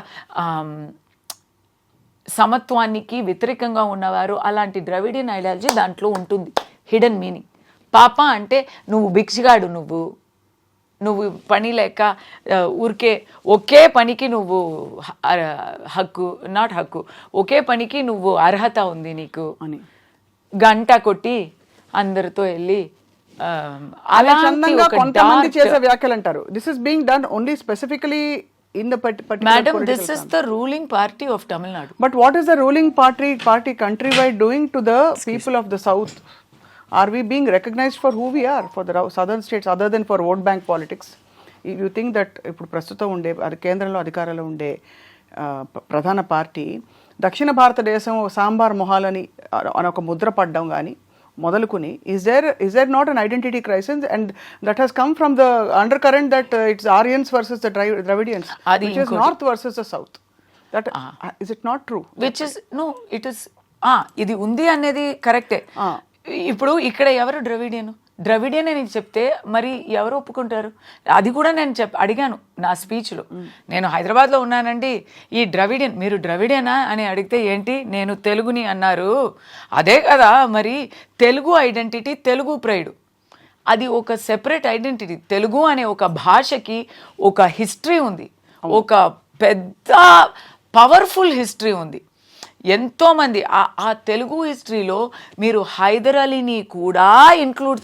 Speaker 3: సమత్వానికి వ్యతిరేకంగా ఉన్నవారు, అలాంటి ద్రవిడియన్ ఐడియాలజీ దాంట్లో ఉంటుంది, హిడెన్ మీనింగ్. పాప అంటే నువ్వు భిక్షగాడు, నువ్వు పని లేక ఊరికే ఒకే పనికి నువ్వు ఒకే పనికి నువ్వు అర్హత ఉంది నీకు అని గంట కొట్టి అందరితో వెళ్ళి
Speaker 4: కొంతమంది చేసే వ్యాఖ్యలు అంటారు. This is being done only specifically in the particular
Speaker 3: Madam,
Speaker 4: political
Speaker 3: this is the ruling party of Tamil Nadu.
Speaker 4: But what is the ruling party countrywide doing to the people of the south? Are we being recognized for who we are for the southern states other than for vote bank politics? If you think that ఇప్పుడు ప్రస్తుతం ఉండే కేంద్రంలో అధికారంలో ఉండే ప్రధాన party దక్షిణ భారతదేశం సాంబార్ మొహాలని అని ఒక ముద్ర పడ్డం కానీ మొదలుకుని is there not an identity crisis, and that has come from the undercurrent that it's Aryans versus the Dravidians, which is north versus the south. That is it not true?
Speaker 3: Which is no, it is ఇది ఉంది అనేది కరెక్టే. ఇప్పుడు ఇక్కడ ఎవరు Dravidian అని చెప్తే మరి ఎవరు ఒప్పుకుంటారు? అది కూడా నేను అడిగాను నా స్పీచ్లో. నేను హైదరాబాద్లో ఉన్నానండి, ఈ మీరు ద్రవిడియనా అని అడిగితే ఏంటి నేను తెలుగుని అన్నారు. అదే కదా మరి తెలుగు ఐడెంటిటీ, తెలుగు ప్రైడ్, అది ఒక సెపరేట్ ఐడెంటిటీ. తెలుగు అనే ఒక భాషకి ఒక హిస్టరీ ఉంది, ఒక పెద్ద పవర్ఫుల్ హిస్టరీ ఉంది. ఎంతోమంది ఆ తెలుగు హిస్టరీలో మీరు హైదర్ అలీని కూడా ఇంక్లూడ్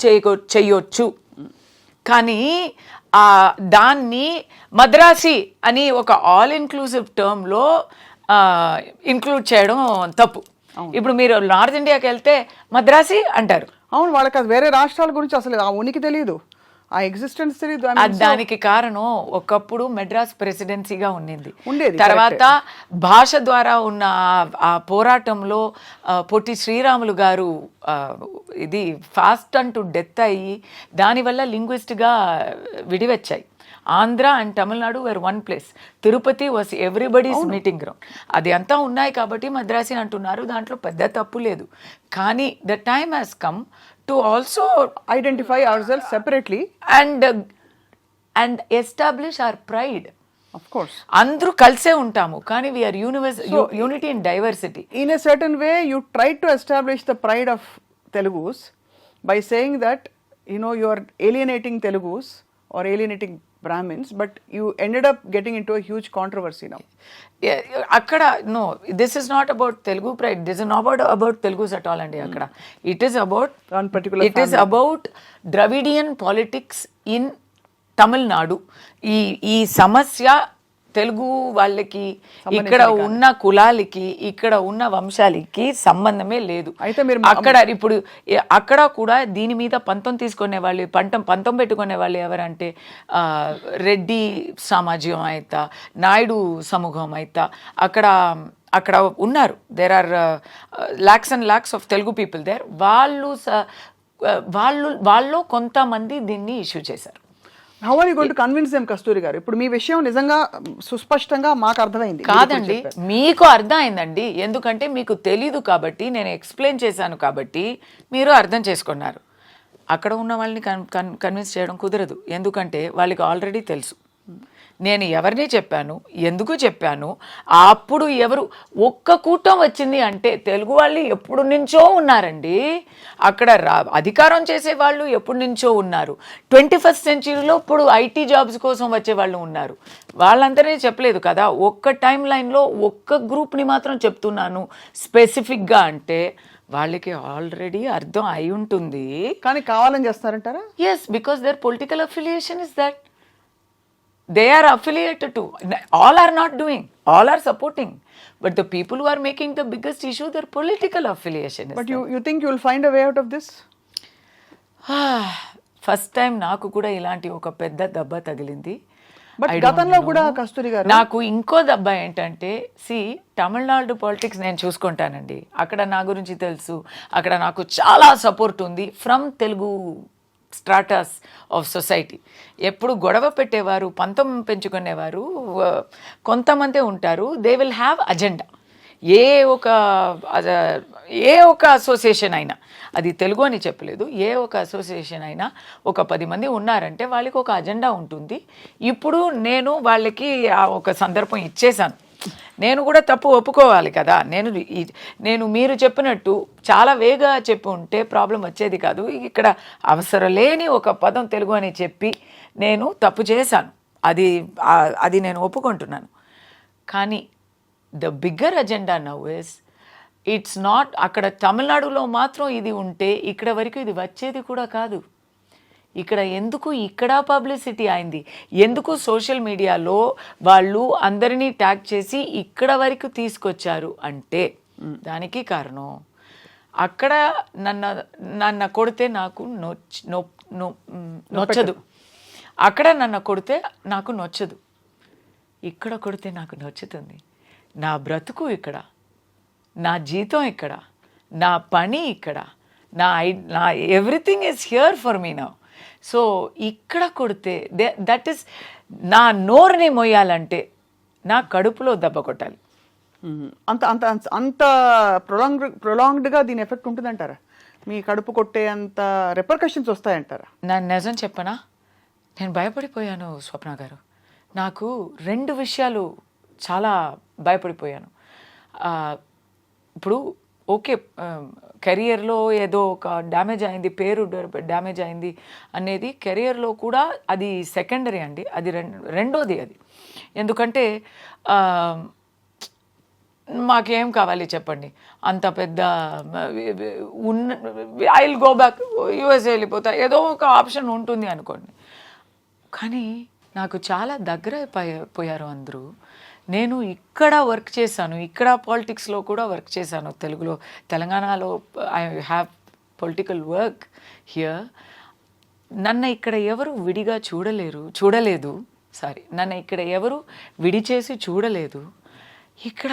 Speaker 3: చేయొచ్చు, కానీ దాన్ని మద్రాసి అని ఒక ఆల్ ఇన్క్లూసివ్ టర్మ్లో ఇంక్లూడ్ చేయడం తప్పు. ఇప్పుడు మీరు నార్త్ ఇండియాకి వెళ్తే మద్రాసి అంటారు.
Speaker 4: అవును, వాళ్ళకి అది వేరే రాష్ట్రాల గురించి అసలు ఆ ఉనికి తెలియదు, ఆ ఎగ్జిస్టెన్స్ తెలియదు.
Speaker 3: దానికి కారణం ఒకప్పుడు మెడ్రాస్ ప్రెసిడెన్సీగా ఉండేది. తర్వాత భాష ద్వారా ఉన్న ఆ పోరాటంలో పొట్టి శ్రీరాములు గారు ఇది ఫాస్ట్ అంటూ డెత్ అయ్యి దానివల్ల లింగ్విస్ట్గా విడివచ్చాయి. Andhra and Tamil Nadu were one place. Tirupati was everybody's meeting ground. అది అంతా ఉన్నాయి కాబట్టి మద్రాసి అంటున్నారు, దాంట్లో పెద్ద తప్పు లేదు. కానీ the time has come to also
Speaker 4: identify ourselves separately
Speaker 3: and establish our pride.
Speaker 4: Of course,
Speaker 3: అందరూ కలిసే ఉంటాము కానీ we are unity in diversity.
Speaker 4: In a certain way you try to establish the pride of Telugus by saying that you are alienating Telugus or alienating Brahmins, but you ended up getting into a huge controversy now.
Speaker 3: అక్కడ no, this is not about Telugu pride, this is not about Telugus at all andi. Akkada it is about
Speaker 4: one particular
Speaker 3: it family. Is about Dravidian politics in Tamil Nadu. ఈ సమస్య తెలుగు వాళ్ళకి, ఇక్కడ ఉన్న కులాలకి, ఇక్కడ ఉన్న వంశాలకి సంబంధమే లేదు. అక్కడ ఇప్పుడు అక్కడ కూడా దీని మీద పంతం తీసుకునే వాళ్ళు, పంతం పెట్టుకునే వాళ్ళు ఎవరంటే రెడ్డి సమాజం అయితా, నాయుడు సమూహం అయితా అక్కడ ఉన్నారు. There are lakhs and lakhs of Telugu people there. వాళ్ళు కొంతమంది దీన్ని ఇష్యూ చేశారు.
Speaker 4: How are you going to convince them, Kasthuri garu? ఇప్పుడు మీ విషయం నిజంగా సుస్పష్టంగా మాకు అర్థమైంది.
Speaker 3: కాదండి, మీకు అర్థమైందండి, ఎందుకంటే మీకు తెలీదు కాబట్టి నేను ఎక్స్ప్లెయిన్ చేశాను కాబట్టి మీరు అర్థం చేసుకున్నారు. అక్కడ ఉన్న వాళ్ళని కన్విన్స్ చేయడం కుదరదు, ఎందుకంటే వాళ్ళకి ఆల్రెడీ తెలుసు నేను ఎవరిని చెప్పాను, ఎందుకు చెప్పాను. అప్పుడు ఒక్క కూటం వచ్చింది అంటే తెలుగు వాళ్ళు ఎప్పుడు నుంచో ఉన్నారండి. అక్కడ అధికారం చేసే వాళ్ళు ఎప్పుడు నుంచో ఉన్నారు. 21st centuryలో ఇప్పుడు ఐటీ జాబ్స్ కోసం వచ్చే వాళ్ళు ఉన్నారు. వాళ్ళందరినీ చెప్పలేదు కదా, ఒక్క టైం లైన్లో ఒక్క గ్రూప్ని మాత్రం చెప్తున్నాను స్పెసిఫిక్గా అంటే వాళ్ళకి ఆల్రెడీ అర్థం అయి ఉంటుంది.
Speaker 4: కానీ కావాలని చేస్తారంటారా?
Speaker 3: Yes, because there political affiliation is that. They are affiliated to. All are not doing. All are supporting. But the people who are making the biggest issue, their political affiliation is.
Speaker 4: But you think you will find a way out of this?
Speaker 3: First time నాకు కూడా ఇలాంటి ఒక పెద్ద దెబ్బ తగిలింది.
Speaker 4: But గతంలో కూడా కస్తూరి గారు
Speaker 3: నాకు ఇంకో దెబ్బ ఏంటంటే తమిళనాడు పాలిటిక్స్ నేను చూసుకుంటానండి. అక్కడ నా గురించి తెలుసు, అక్కడ నాకు చాలా సపోర్ట్ ఉంది from Telugu stratus of society. ఎప్పుడు గొడవ పెట్టేవారు, పంతం పెంచుకునేవారు కొంతమంది ఉంటారు. They will have agenda. ఒక అసోసియేషన్ అయినా, అది తెలుగు అని చెప్పలేదు, ఒక అసోసియేషన్ అయినా ఒక 10 మంది ఉన్నారంటే వాళ్ళకి ఒక అజెండా ఉంటుంది. ఇప్పుడు నేను వాళ్ళకి ఒక సందర్భం ఇచ్చేసాను. నేను కూడా తప్పు ఒప్పుకోవాలి కదా. నేను మీరు చెప్పినట్టు చాలా వేగా చెప్పి ఉంటే ప్రాబ్లం వచ్చేది కాదు. ఇక్కడ అవసరం లేని ఒక పదం తెలుగు అని చెప్పి నేను తప్పు చేశాను. అది నేను ఒప్పుకుంటున్నాను. కానీ the bigger agenda now is it's not, అక్కడ తమిళనాడులో మాత్రం ఇది ఉంటే ఇక్కడ వరకు ఇది వచ్చేది కూడా కాదు. ఇక్కడ పబ్లిసిటీ అయింది, ఎందుకు సోషల్ మీడియాలో వాళ్ళు అందరినీ ట్యాగ్ చేసి ఇక్కడ వరకు తీసుకొచ్చారు అంటే దానికి కారణం అక్కడ నన్ను కొడితే నాకు నొచ్చదు, అక్కడ నన్ను కొడితే నాకు నొచ్చదు, ఇక్కడ కొడితే నాకు నచ్చుతుంది. నా బ్రతుకు ఇక్కడ, నా జీతం ఇక్కడ, నా పని ఇక్కడ, నా everything is here for me now. So ఇక్కడ కొడితే దట్ ఈస్, నా నోరుని మొయ్యాలంటే నా కడుపులో దెబ్బ కొట్టాలి.
Speaker 4: అంత అంత అంత ప్రొలాంగ్డ్గా దీని ఎఫెక్ట్ ఉంటుందంటారా? మీ కడుపు కొట్టే అంత రిపర్కషన్స్ వస్తాయంటారా?
Speaker 3: నా నిజం చెప్పనా, నేను భయపడిపోయాను స్వప్న గారు. నాకు 2 విషయాలు చాలా భయపడిపోయాను. ఇప్పుడు ఓకే, కెరియర్లో ఏదో ఒక డ్యామేజ్ అయింది, పేరు డ్యామేజ్ అయింది అనేది కెరియర్లో కూడా అది సెకండరీ అండి, అది రెండోది అది. ఎందుకంటే మాకేం కావాలి చెప్పండి, అంత పెద్ద I will go back, USA వెళ్ళిపోతా, ఏదో ఒక ఆప్షన్ ఉంటుంది అనుకోండి. కానీ నాకు చాలా దగ్గర పోయారు అందరూ. నేను ఇక్కడ వర్క్ చేశాను, ఇక్కడ పాలిటిక్స్లో కూడా వర్క్ చేశాను, తెలంగాణలో I have political work here. నన్ను ఇక్కడ ఎవరు విడిగా చూడలేదు, నన్ను ఇక్కడ ఎవరు విడిచేసి చూడలేదు. ఇక్కడ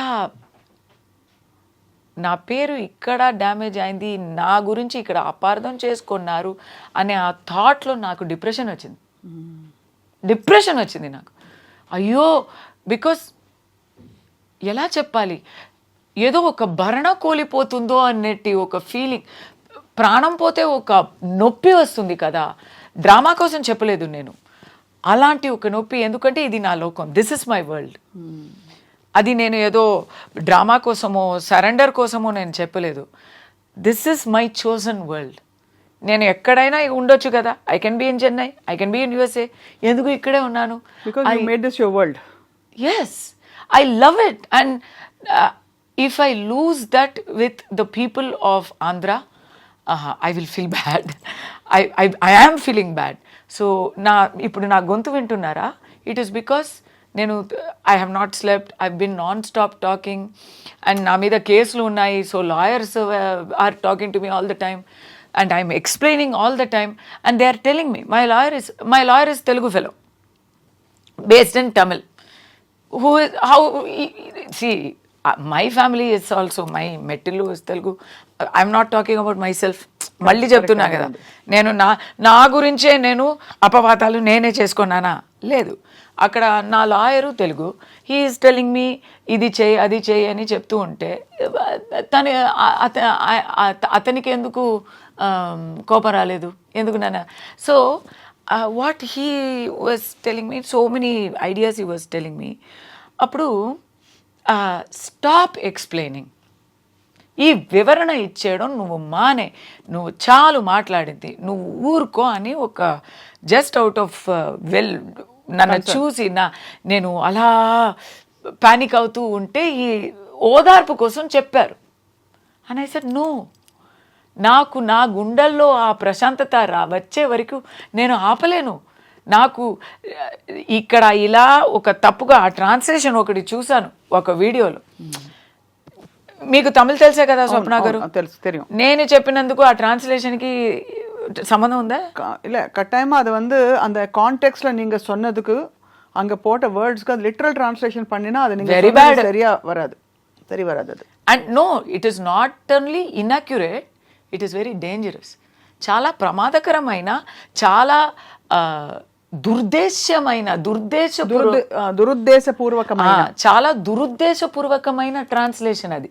Speaker 3: నా పేరు ఇక్కడ డ్యామేజ్ అయింది, నా గురించి ఇక్కడ అపార్థం చేసుకున్నారు అనే ఆ థాట్లో నాకు డిప్రెషన్ వచ్చింది నాకు. అయ్యో, బికాస్ ఎలా చెప్పాలి, ఏదో ఒక భరణ కోల్పోతుందో అన్నట్టు ఒక ఫీలింగ్, ప్రాణం పోతే ఒక నొప్పి వస్తుంది కదా. డ్రామా కోసం చెప్పలేదు నేను, అలాంటి ఒక నొప్పి. ఎందుకంటే ఇది నా లోకం, దిస్ ఇస్ మై వరల్డ్. అది నేను ఏదో డ్రామా కోసమో సరెండర్ కోసమో నేను చెప్పలేదు. This is my chosen world. నేను ఎక్కడైనా ఉండొచ్చు కదా, I can be in Chennai, I can be in USA. ఎందుకు ఇక్కడే ఉన్నాను?
Speaker 4: Because you made this your world.
Speaker 3: Yes, I love it. And if I lose that with the people of Andhra, I will feel bad. I am feeling bad. So ఇప్పుడు నా గొంతు వింటున్నారా? It is because I have not slept, I've been non-stop talking, and నా మీద కేసులు ఉన్నాయి. So lawyers are talking to me all the time, and I'm explaining all the time, and they are telling me my lawyer is Telugu fellow based in Tamil. My family is also, my మెట్టిల్లు is Telugu. I'm not talking about myself. మళ్ళీ చెప్తున్నా కదా, నేను నా గురించే నేను అపవాదాలు నేనే చేసుకున్నానా? లేదు. అక్కడ నా lawyer Telugu, he is telling me ఇది చేయి అది చేయి అని చెప్తూ ఉంటే అతనికి ఎందుకు కోపం రాలేదు? ఎందుకు నాన్న? So what he was telling me, so many ideas he was telling me. అప్పుడు స్టాప్ ఎక్స్ప్లెయినింగ్, ఈ వివరణ ఇచ్చేయడం నువ్వు చాలు మాట్లాడింది, నువ్వు ఊరుకో అని ఒక జస్ట్ అవుట్ ఆఫ్ నన్ను చూసి నేను అలా పానిక్ అవుతూ ఉంటే ఈ ఓదార్పు కోసం చెప్పారు. అని I said no, నాకు నా గుండెల్లో ఆ ప్రశాంతత వచ్చే వరకు నేను ఆపలేను. నాకు ఇక్కడ ఇలా ఒక తప్పుగా ఆ ట్రాన్స్లేషన్ ఒకటి చూశాను ఒక వీడియోలో. మీకు తమిళ్ తెలుసే కదా స్వప్న గారు?
Speaker 4: தெரியும்.
Speaker 3: నేను చెప్పినందుకు ఆ ట్రాన్స్లేషన్కి சம்மந்தம் உண்டா?
Speaker 4: இல்லை, கட்டாயமாக அது வந்து அந்த கான்டெக்ட்ல நீங்கள் சொன்னதுக்கு அங்கே போட்ட வேர்ட்ஸ்க்கு அது லிட்ரல் டிரான்ஸ்லேஷன் பண்ணினா அது நீங்கள் சரியா வராது, சரி வராது அது.
Speaker 3: And no, it is not only inaccurate, it is very dangerous. చాలా ప్రమాదకరమైన, చాలా
Speaker 4: దురుద్దేశపూర్వకమైన
Speaker 3: చాలా దురుద్దేశపూర్వకమైన ట్రాన్స్లేషన్ అది.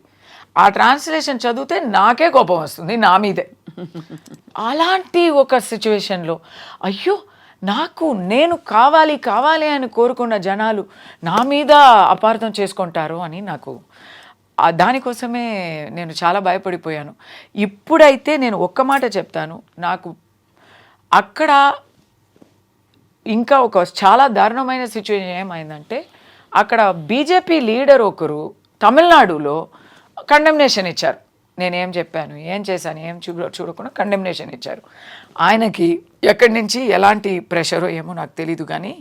Speaker 3: ఆ ట్రాన్స్లేషన్ చదివితే నాకే కోపం వస్తుంది నా మీదే. అలాంటి ఒక సిచ్యువేషన్లో అయ్యో నేను కావాలి కావాలి అని కోరుకున్న జనాలు నా మీద అపార్థం చేసుకుంటారు అని నాకు దానికోసమే నేను చాలా భయపడిపోయాను. ఇప్పుడైతే నేను ఒక్క మాట చెప్తాను, నాకు అక్కడ ఇంకా ఒక చాలా దారుణమైన సిచ్యువేషన్ ఏమైందంటే, అక్కడ బీజేపీ లీడర్ ఒకరు తమిళనాడులో కండెమ్నేషన్ ఇచ్చారు. నేనేం చెప్పాను, ఏం చేశాను, ఏం చూడకుండా కండెమ్నేషన్ ఇచ్చారు. ఆయనకి ఎక్కడి నుంచి ఎలాంటి ప్రెషరో ఏమో నాకు తెలీదు, కానీ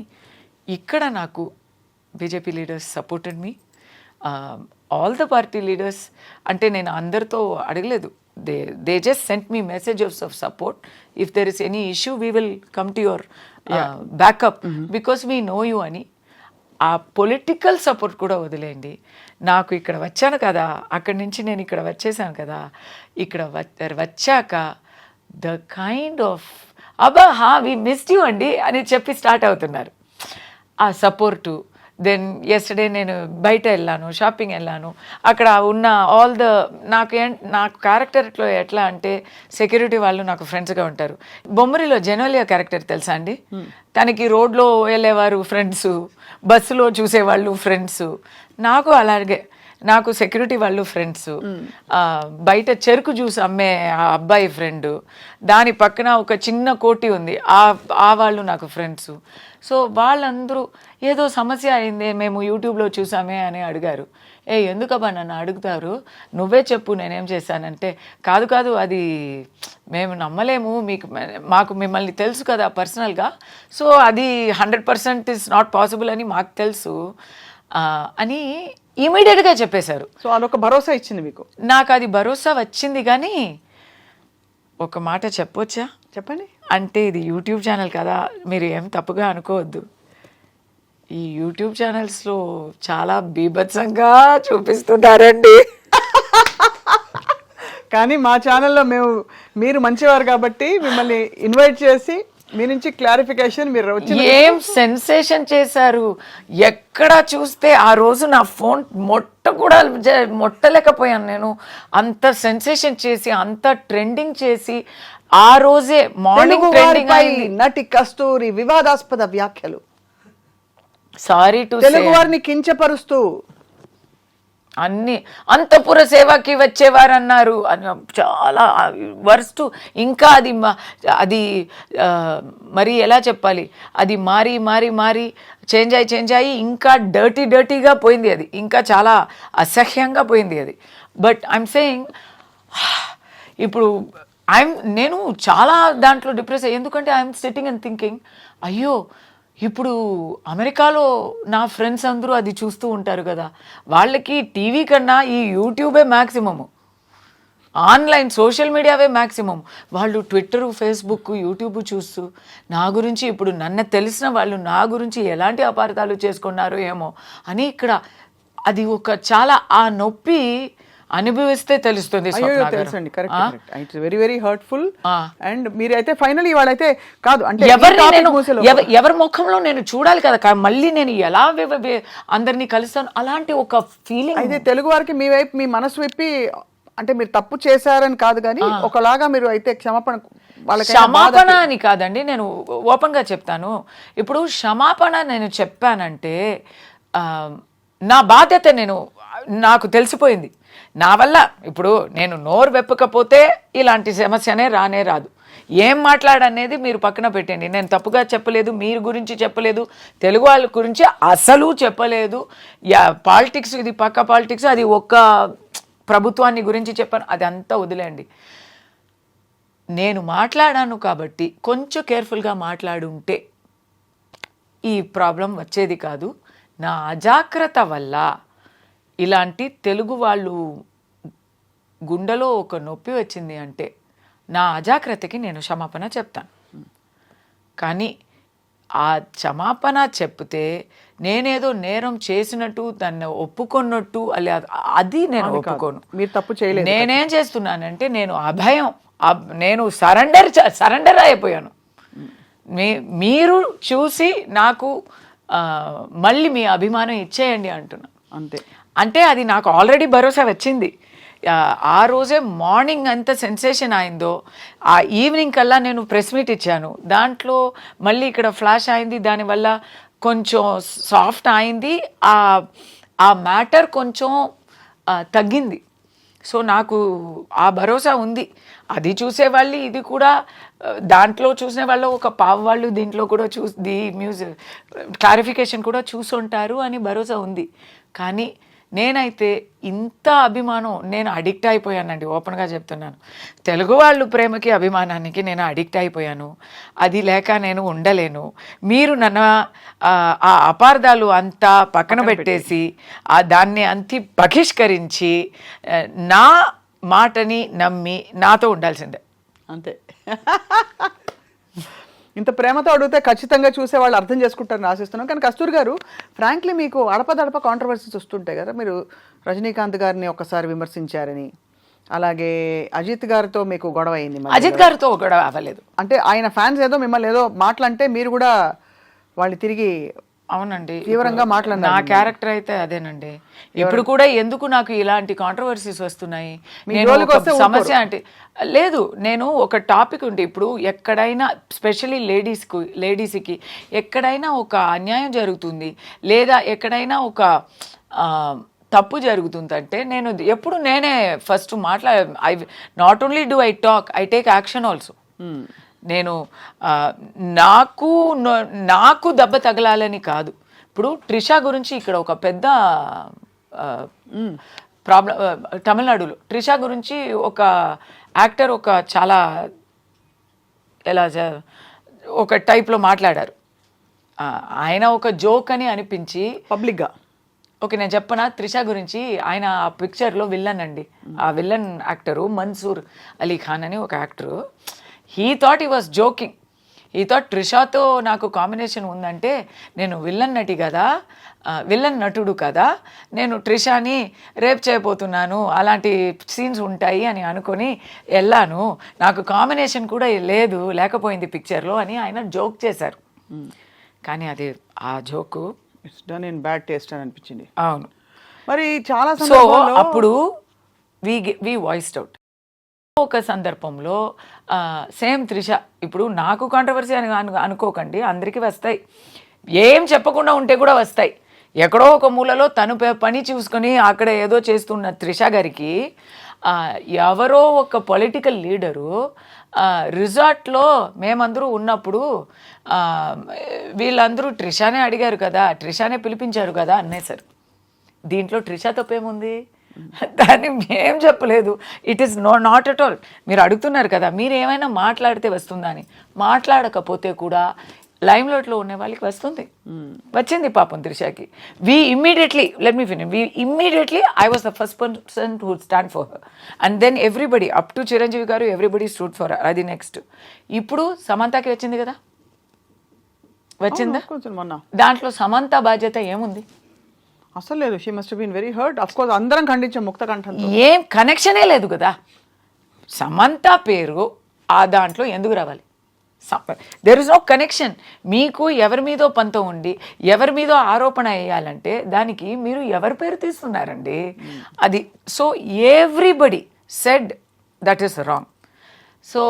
Speaker 3: ఇక్కడ నాకు BJP leaders supported me, all the party leaders. అంటే నేను అందరితో అడగలేదు, they just sent me messages of support. If there is any issue we will come to your backup because we know you అని. ఆ పొలిటికల్ సపోర్ట్ కూడా వదిలేయండి, నాకు ఇక్కడ వచ్చాను కదా, అక్కడి నుంచి నేను ఇక్కడ వచ్చేసాను కదా, ఇక్కడ వచ్చాక the kind of we missed you అండి అని చెప్పి స్టార్ట్ అవుతున్నారు ఆ సపోర్టు. దెన్ ఎస్టర్డే నేను బయట వెళ్ళాను, షాపింగ్ వెళ్ళాను, అక్కడ ఉన్న ఆల్ ద నాకు క్యారెక్టర్లో ఎట్లా అంటే సెక్యూరిటీ వాళ్ళు నాకు ఫ్రెండ్స్గా ఉంటారు. బొమ్మరిలో జెనోలియా క్యారెక్టర్ తెలుసా అండి? తనకి రోడ్లో వెళ్ళేవారు ఫ్రెండ్స్, బస్సులో చూసేవాళ్ళు ఫ్రెండ్స్, నాకు అలాగే నాకు సెక్యూరిటీ వాళ్ళు ఫ్రెండ్స్, బయట చెరుకు జ్యూస్ అమ్మే ఆ అబ్బాయి ఫ్రెండ్, దాని పక్కన ఒక చిన్న కోటి ఉంది ఆ వాళ్ళు నాకు ఫ్రెండ్స్. సో వాళ్ళందరూ ఏదో సమస్య అయిందే మేము యూట్యూబ్లో చూసామే అని అడిగారు. ఎందుకబ్బా నన్ను అడుగుతారు, నువ్వే చెప్పు నేనేం చేశానంటే, కాదు అది మేము నమ్మలేము, మాకు మిమ్మల్ని తెలుసు కదా పర్సనల్గా, సో అది 100% ఇస్ నాట్ పాసిబుల్ అని మాకు తెలుసు అని ఇమీడియట్గా చెప్పేశారు.
Speaker 4: సో అదొక భరోసా ఇచ్చింది మీకు?
Speaker 3: నాకు అది భరోసా వచ్చింది, కానీ ఒక మాట చెప్పొచ్చా?
Speaker 4: చెప్పండి.
Speaker 3: అంటే ఇది యూట్యూబ్ ఛానల్ కదా, మీరు ఏం తప్పుగా అనుకోవద్దు. ఈ యూట్యూబ్ ఛానల్స్లో చాలా బీభత్సంగా చూపిస్తున్నారండి.
Speaker 4: కానీ మా ఛానల్లో మీరు మంచివారు కాబట్టి మిమ్మల్ని ఇన్వైట్ చేసి మీ నుంచి క్లారిఫికేషన్ మీరు వచ్చి
Speaker 3: ఏం సెన్సేషన్ చేశారు. ఎక్కడ చూస్తే ఆ రోజు నా ఫోన్ మొట్టలేకపోయాను నేను. అంత సెన్సేషన్ చేసి అంత ట్రెండింగ్ చేసి ఆ రోజే మార్నింగ్ ట్రెండింగ్ అయింది.
Speaker 4: నటి కస్తూరి వివాదాస్పద వ్యాఖ్యలు,
Speaker 3: సారీ టు
Speaker 4: తెలుగు వారిని కించపరుస్తూ
Speaker 3: అన్ని అంతఃపుర సేవకి వచ్చేవారు అన్నారు, చాలా వర్స్ట్. ఇంకా అది మరి ఎలా చెప్పాలి, అది మారి చేంజ్ అయ్యి ఇంకా డర్టీగా పోయింది, అది ఇంకా చాలా అసహ్యంగా పోయింది అది. బట్ ఐఎమ్ సేయింగ్ ఇప్పుడు నేను చాలా దాంట్లో డిప్రెస్ అయ్యి, ఎందుకంటే ఐఎమ్ సిట్టింగ్ అండ్ థింకింగ్, అయ్యో ఇప్పుడు అమెరికాలో నా ఫ్రెండ్స్ అందరూ అది చూస్తూ ఉంటారు కదా, వాళ్ళకి టీవీ కన్నా ఈ యూట్యూబే మ్యాక్సిమము, ఆన్లైన్ సోషల్ మీడియావే మ్యాక్సిమం. వాళ్ళు ట్విట్టరు, ఫేస్బుక్, యూట్యూబ్ చూస్తూ నా గురించి, ఇప్పుడు నన్ను తెలిసిన వాళ్ళు నా గురించి ఎలాంటి అపార్థాలు చేసుకున్నారో ఏమో అని ఇక్కడ అది ఒక చాలా ఆ నొప్పి అనుభవిస్తే తెలుస్తుంది.
Speaker 4: తెలుసండి, correct. It's very very hurtful. And మీరైతే ఫైనల్లీ వాళ్ళైతే కాదు అంటే
Speaker 3: ఎవరి ముఖంలో నేను చూడాలి కదా, మళ్ళీ నేను ఎలా అందరినీ కలుస్తాను, అలాంటి ఒక ఫీలింగ్.
Speaker 4: అయితే తెలుగు వారికి మీ వైపు మీ మనసు విప్పి, అంటే మీరు తప్పు చేశారని కాదు కానీ ఒకలాగా మీరు అయితే
Speaker 3: క్షమాపణ అని కాదండి, నేను ఓపెన్ గా చెప్తాను. ఇప్పుడు క్షమాపణ నేను చెప్పానంటే నా బాధ్యత, నాకు తెలిసిపోయింది నా వల్ల. ఇప్పుడు నేను నోరు వెప్పకపోతే ఇలాంటి సమస్యనే రాదు. ఏం మాట్లాడనేది మీరు పక్కన పెట్టండి, నేను తప్పుగా చెప్పలేదు, మీరు గురించి చెప్పలేదు, తెలుగు వాళ్ళ గురించి అసలు చెప్పలేదు. పాలిటిక్స్, ఇది పక్క పాలిటిక్స్, అది ఒక్క ప్రభుత్వాన్ని గురించి చెప్పాను, అది అంతా వదిలేండి. నేను మాట్లాడాను కాబట్టి కొంచెం కేర్ఫుల్గా మాట్లాడుంటే ఈ ప్రాబ్లం వచ్చేది కాదు. నా అజాగ్రత్త వల్ల ఇలాంటి తెలుగు వాళ్ళు గుండెలో ఒక నొప్పి వచ్చింది అంటే నా అజాగ్రత్తకి నేను క్షమాపణ చెప్తాను. కానీ ఆ క్షమాపణ చెప్తే నేనేదో నేరం చేసినట్టు, దాన్ని ఒప్పుకున్నట్టు, అది నేను ఒప్పుకోను.
Speaker 4: మీరు తప్పు చేయలేదు.
Speaker 3: నేనేం చేస్తున్నానంటే నేను అభయం, నేను సరెండర్ అయిపోయాను. మీరు చూసి నాకు మళ్ళీ మీ అభిమానం ఇచ్చేయండి అంటున్నా.
Speaker 4: అంతే.
Speaker 3: అంటే అది నాకు ఆల్రెడీ భరోసా వచ్చింది. ఆ రోజే మార్నింగ్ అంత సెన్సేషన్ అయిందో ఆ ఈవినింగ్ కల్లా నేను ప్రెస్ మీట్ ఇచ్చాను. దాంట్లో మళ్ళీ ఇక్కడ ఫ్లాష్ అయింది, దానివల్ల కొంచెం సాఫ్ట్ అయింది, ఆ మ్యాటర్ కొంచెం తగ్గింది. సో నాకు ఆ భరోసా ఉంది. అది చూసేవాళ్ళు ఇది కూడా, దాంట్లో చూసిన వాళ్ళు ఒక పావు వాళ్ళు దీంట్లో కూడా మ్యూజిక్ క్లారిఫికేషన్ కూడా చూసుంటారు అని భరోసా ఉంది. కానీ నేనైతే ఇంత అభిమానం నేను అడిక్ట్ అయిపోయానండి, ఓపెన్గా చెప్తున్నాను. తెలుగు వాళ్ళు ప్రేమకి అభిమానానికి నేను అడిక్ట్ అయిపోయాను. అది లేక నేను ఉండలేను. మీరు నన్ను ఆ అపార్థాలు అంతా పక్కన పెట్టేసి దాన్ని అంతి బహిష్కరించి నా మాటని నమ్మి నాతో ఉండాల్సిందే.
Speaker 4: అంతే. ఇంత ప్రేమతో అడిగితే ఖచ్చితంగా చూసే వాళ్ళు అర్థం చేసుకుంటారని ఆశిస్తున్నాం. కానీ కస్తూరి గారు, ఫ్రాంక్లీ మీకు అడపదడప కాంట్రవర్సీస్ వస్తుంటాయి కదా. మీరు రజనీకాంత్ గారిని ఒకసారి విమర్శించారని, అలాగే అజిత్ గారితో మీకు గొడవ అయింది.
Speaker 3: అజిత్ గారితో గొడవ అవ్వలేదు.
Speaker 4: అంటే ఆయన ఫ్యాన్స్ ఏదో మిమ్మల్ని ఏదో మాటలంటే మీరు కూడా వాళ్ళు తిరిగి
Speaker 3: అవునండి
Speaker 4: తీవ్రంగా మాట్లాడినారు.
Speaker 3: నా క్యారెక్టర్ అయితే అదేనండి. ఇప్పుడు కూడా ఎందుకు నాకు ఇలాంటి కాంట్రవర్సీస్ వస్తున్నాయి, నేను సమస్య అంటే లేదు. నేను ఒక టాపిక్ ఉంటే ఇప్పుడు ఎక్కడైనా స్పెషల్లీ లేడీస్కి ఎక్కడైనా ఒక అన్యాయం జరుగుతుంది లేదా ఎక్కడైనా ఒక తప్పు జరుగుతుందంటే నేను ఎప్పుడు నేనే first I not only do I talk, I take action also. నేను నాకు దెబ్బ తగలాలని కాదు. ఇప్పుడు ట్రిషా గురించి ఇక్కడ ఒక పెద్ద ప్రాబ్లం, తమిళనాడులో ట్రిషా గురించి ఒక యాక్టర్ ఒక చాలా ఒక టైప్లో మాట్లాడారు. ఆయన ఒక జోక్ అని అనిపించి పబ్లిక్గా. ఓకే, నేను చెప్పనా త్రిష గురించి. ఆయన ఆ పిక్చర్లో విల్లన్ అండి. ఆ విల్లన్ యాక్టరు మన్సూర్ అలీ ఖాన్ అని ఒక actor. He thought he was joking. He thought ట్రిషాతో నాకు కాంబినేషన్ ఉందంటే నేను విల్లన్ నటి కదా, విల్లన్ నటుడు కదా, నేను ట్రిషాని రేప్ చేయబోతున్నాను, అలాంటి సీన్స్ ఉంటాయి అని అనుకొని వెళ్ళాను, నాకు కాంబినేషన్ కూడా లేకపోయింది పిక్చర్లో అని ఆయన జోక్ చేశారు. కానీ అది ఆ joke
Speaker 4: it's done in bad taste అని అనిపించింది.
Speaker 3: అవును.
Speaker 4: మరి చాలా
Speaker 3: అప్పుడు వి వాయిస్డ్ అవుట్. ఒక సందర్భంలో సేమ్ త్రిష, ఇప్పుడు నాకు కాంట్రవర్సీ అని అనుకోకండి, అందరికీ వస్తాయి. ఏం చెప్పకుండా ఉంటే కూడా వస్తాయి. ఎక్కడో ఒక మూలలో తను పని చూసుకొని అక్కడ ఏదో చేస్తున్న త్రిష గారికి ఎవరో ఒక పొలిటికల్ లీడరు రిసార్ట్లో మేమందరూ ఉన్నప్పుడు వీళ్ళందరూ ట్రిషానే అడిగారు కదా, ట్రిషానే పిలిపించారు కదా అనేసారు. దీంట్లో ట్రిషా తప్పేముంది? దాన్ని మేం చెప్పలేదు. It is not at all. మీరు అడుగుతున్నారు కదా, మీరు ఏమైనా మాట్లాడితే వస్తుందా అని. మాట్లాడకపోతే కూడా లైమ్లైట్లో ఉన్న వాళ్ళకి వస్తుంది. వచ్చింది పాపం త్రిషాకి. I was the first person who would stand for her. And then everybody, up to Chiranjeevi గారు, everybody stood for her. అది నెక్స్ట్. ఇప్పుడు సమంతకి వచ్చింది కదా, వచ్చిందా? దాంట్లో సమంత బాధ్యత ఏముంది?
Speaker 4: అసలు లేదు. She must been very hurt. Of course అందరం ఖండించాం ముక్త కంఠంతో.
Speaker 3: ఏం కనెక్షనే లేదు కదా. సమంత పేరు ఆ దాంట్లో ఎందుకు రావాలి? There is no connection. మీకు ఎవరి మీదో పంతం ఉండి ఎవరి మీదో ఆరోపణ వేయాలంటే దానికి మీరు ఎవరి పేరు తీస్తున్నారండి? అది so everybody said that is wrong. So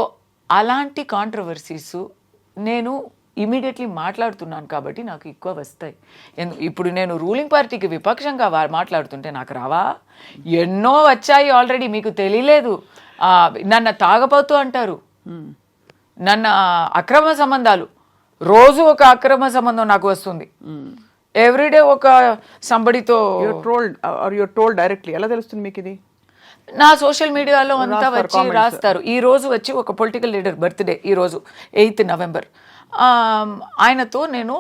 Speaker 3: అలాంటి కాంట్రవర్సీస్ నేను ఇమీడియట్లీ మాట్లాడుతున్నాను కాబట్టి నాకు ఎక్కువ వస్తాయి. ఇప్పుడు నేను రూలింగ్ పార్టీకి విపక్షంగా మాట్లాడుతుంటే నాకు రావా? ఎన్నో వచ్చాయి ఆల్రెడీ, మీకు తెలియలేదు. నన్ను తాగపోతూ అంటారు, నన్ను అక్రమ సంబంధాలు, రోజు ఒక అక్రమ సంబంధం నాకు వస్తుంది. ఎవ్రీడే ఒక సంబడితో
Speaker 4: యూర్ టోల్డ్ డైరెక్ట్లీ. ఎలా తెలుస్తుంది మీకు ఇది?
Speaker 3: నా సోషల్ మీడియాలో అంతా వచ్చి రాస్తారు. ఈ రోజు వచ్చి ఒక పొలిటికల్ లీడర్ బర్త్డే, ఈరోజు 8th November. ఆయనతో నేను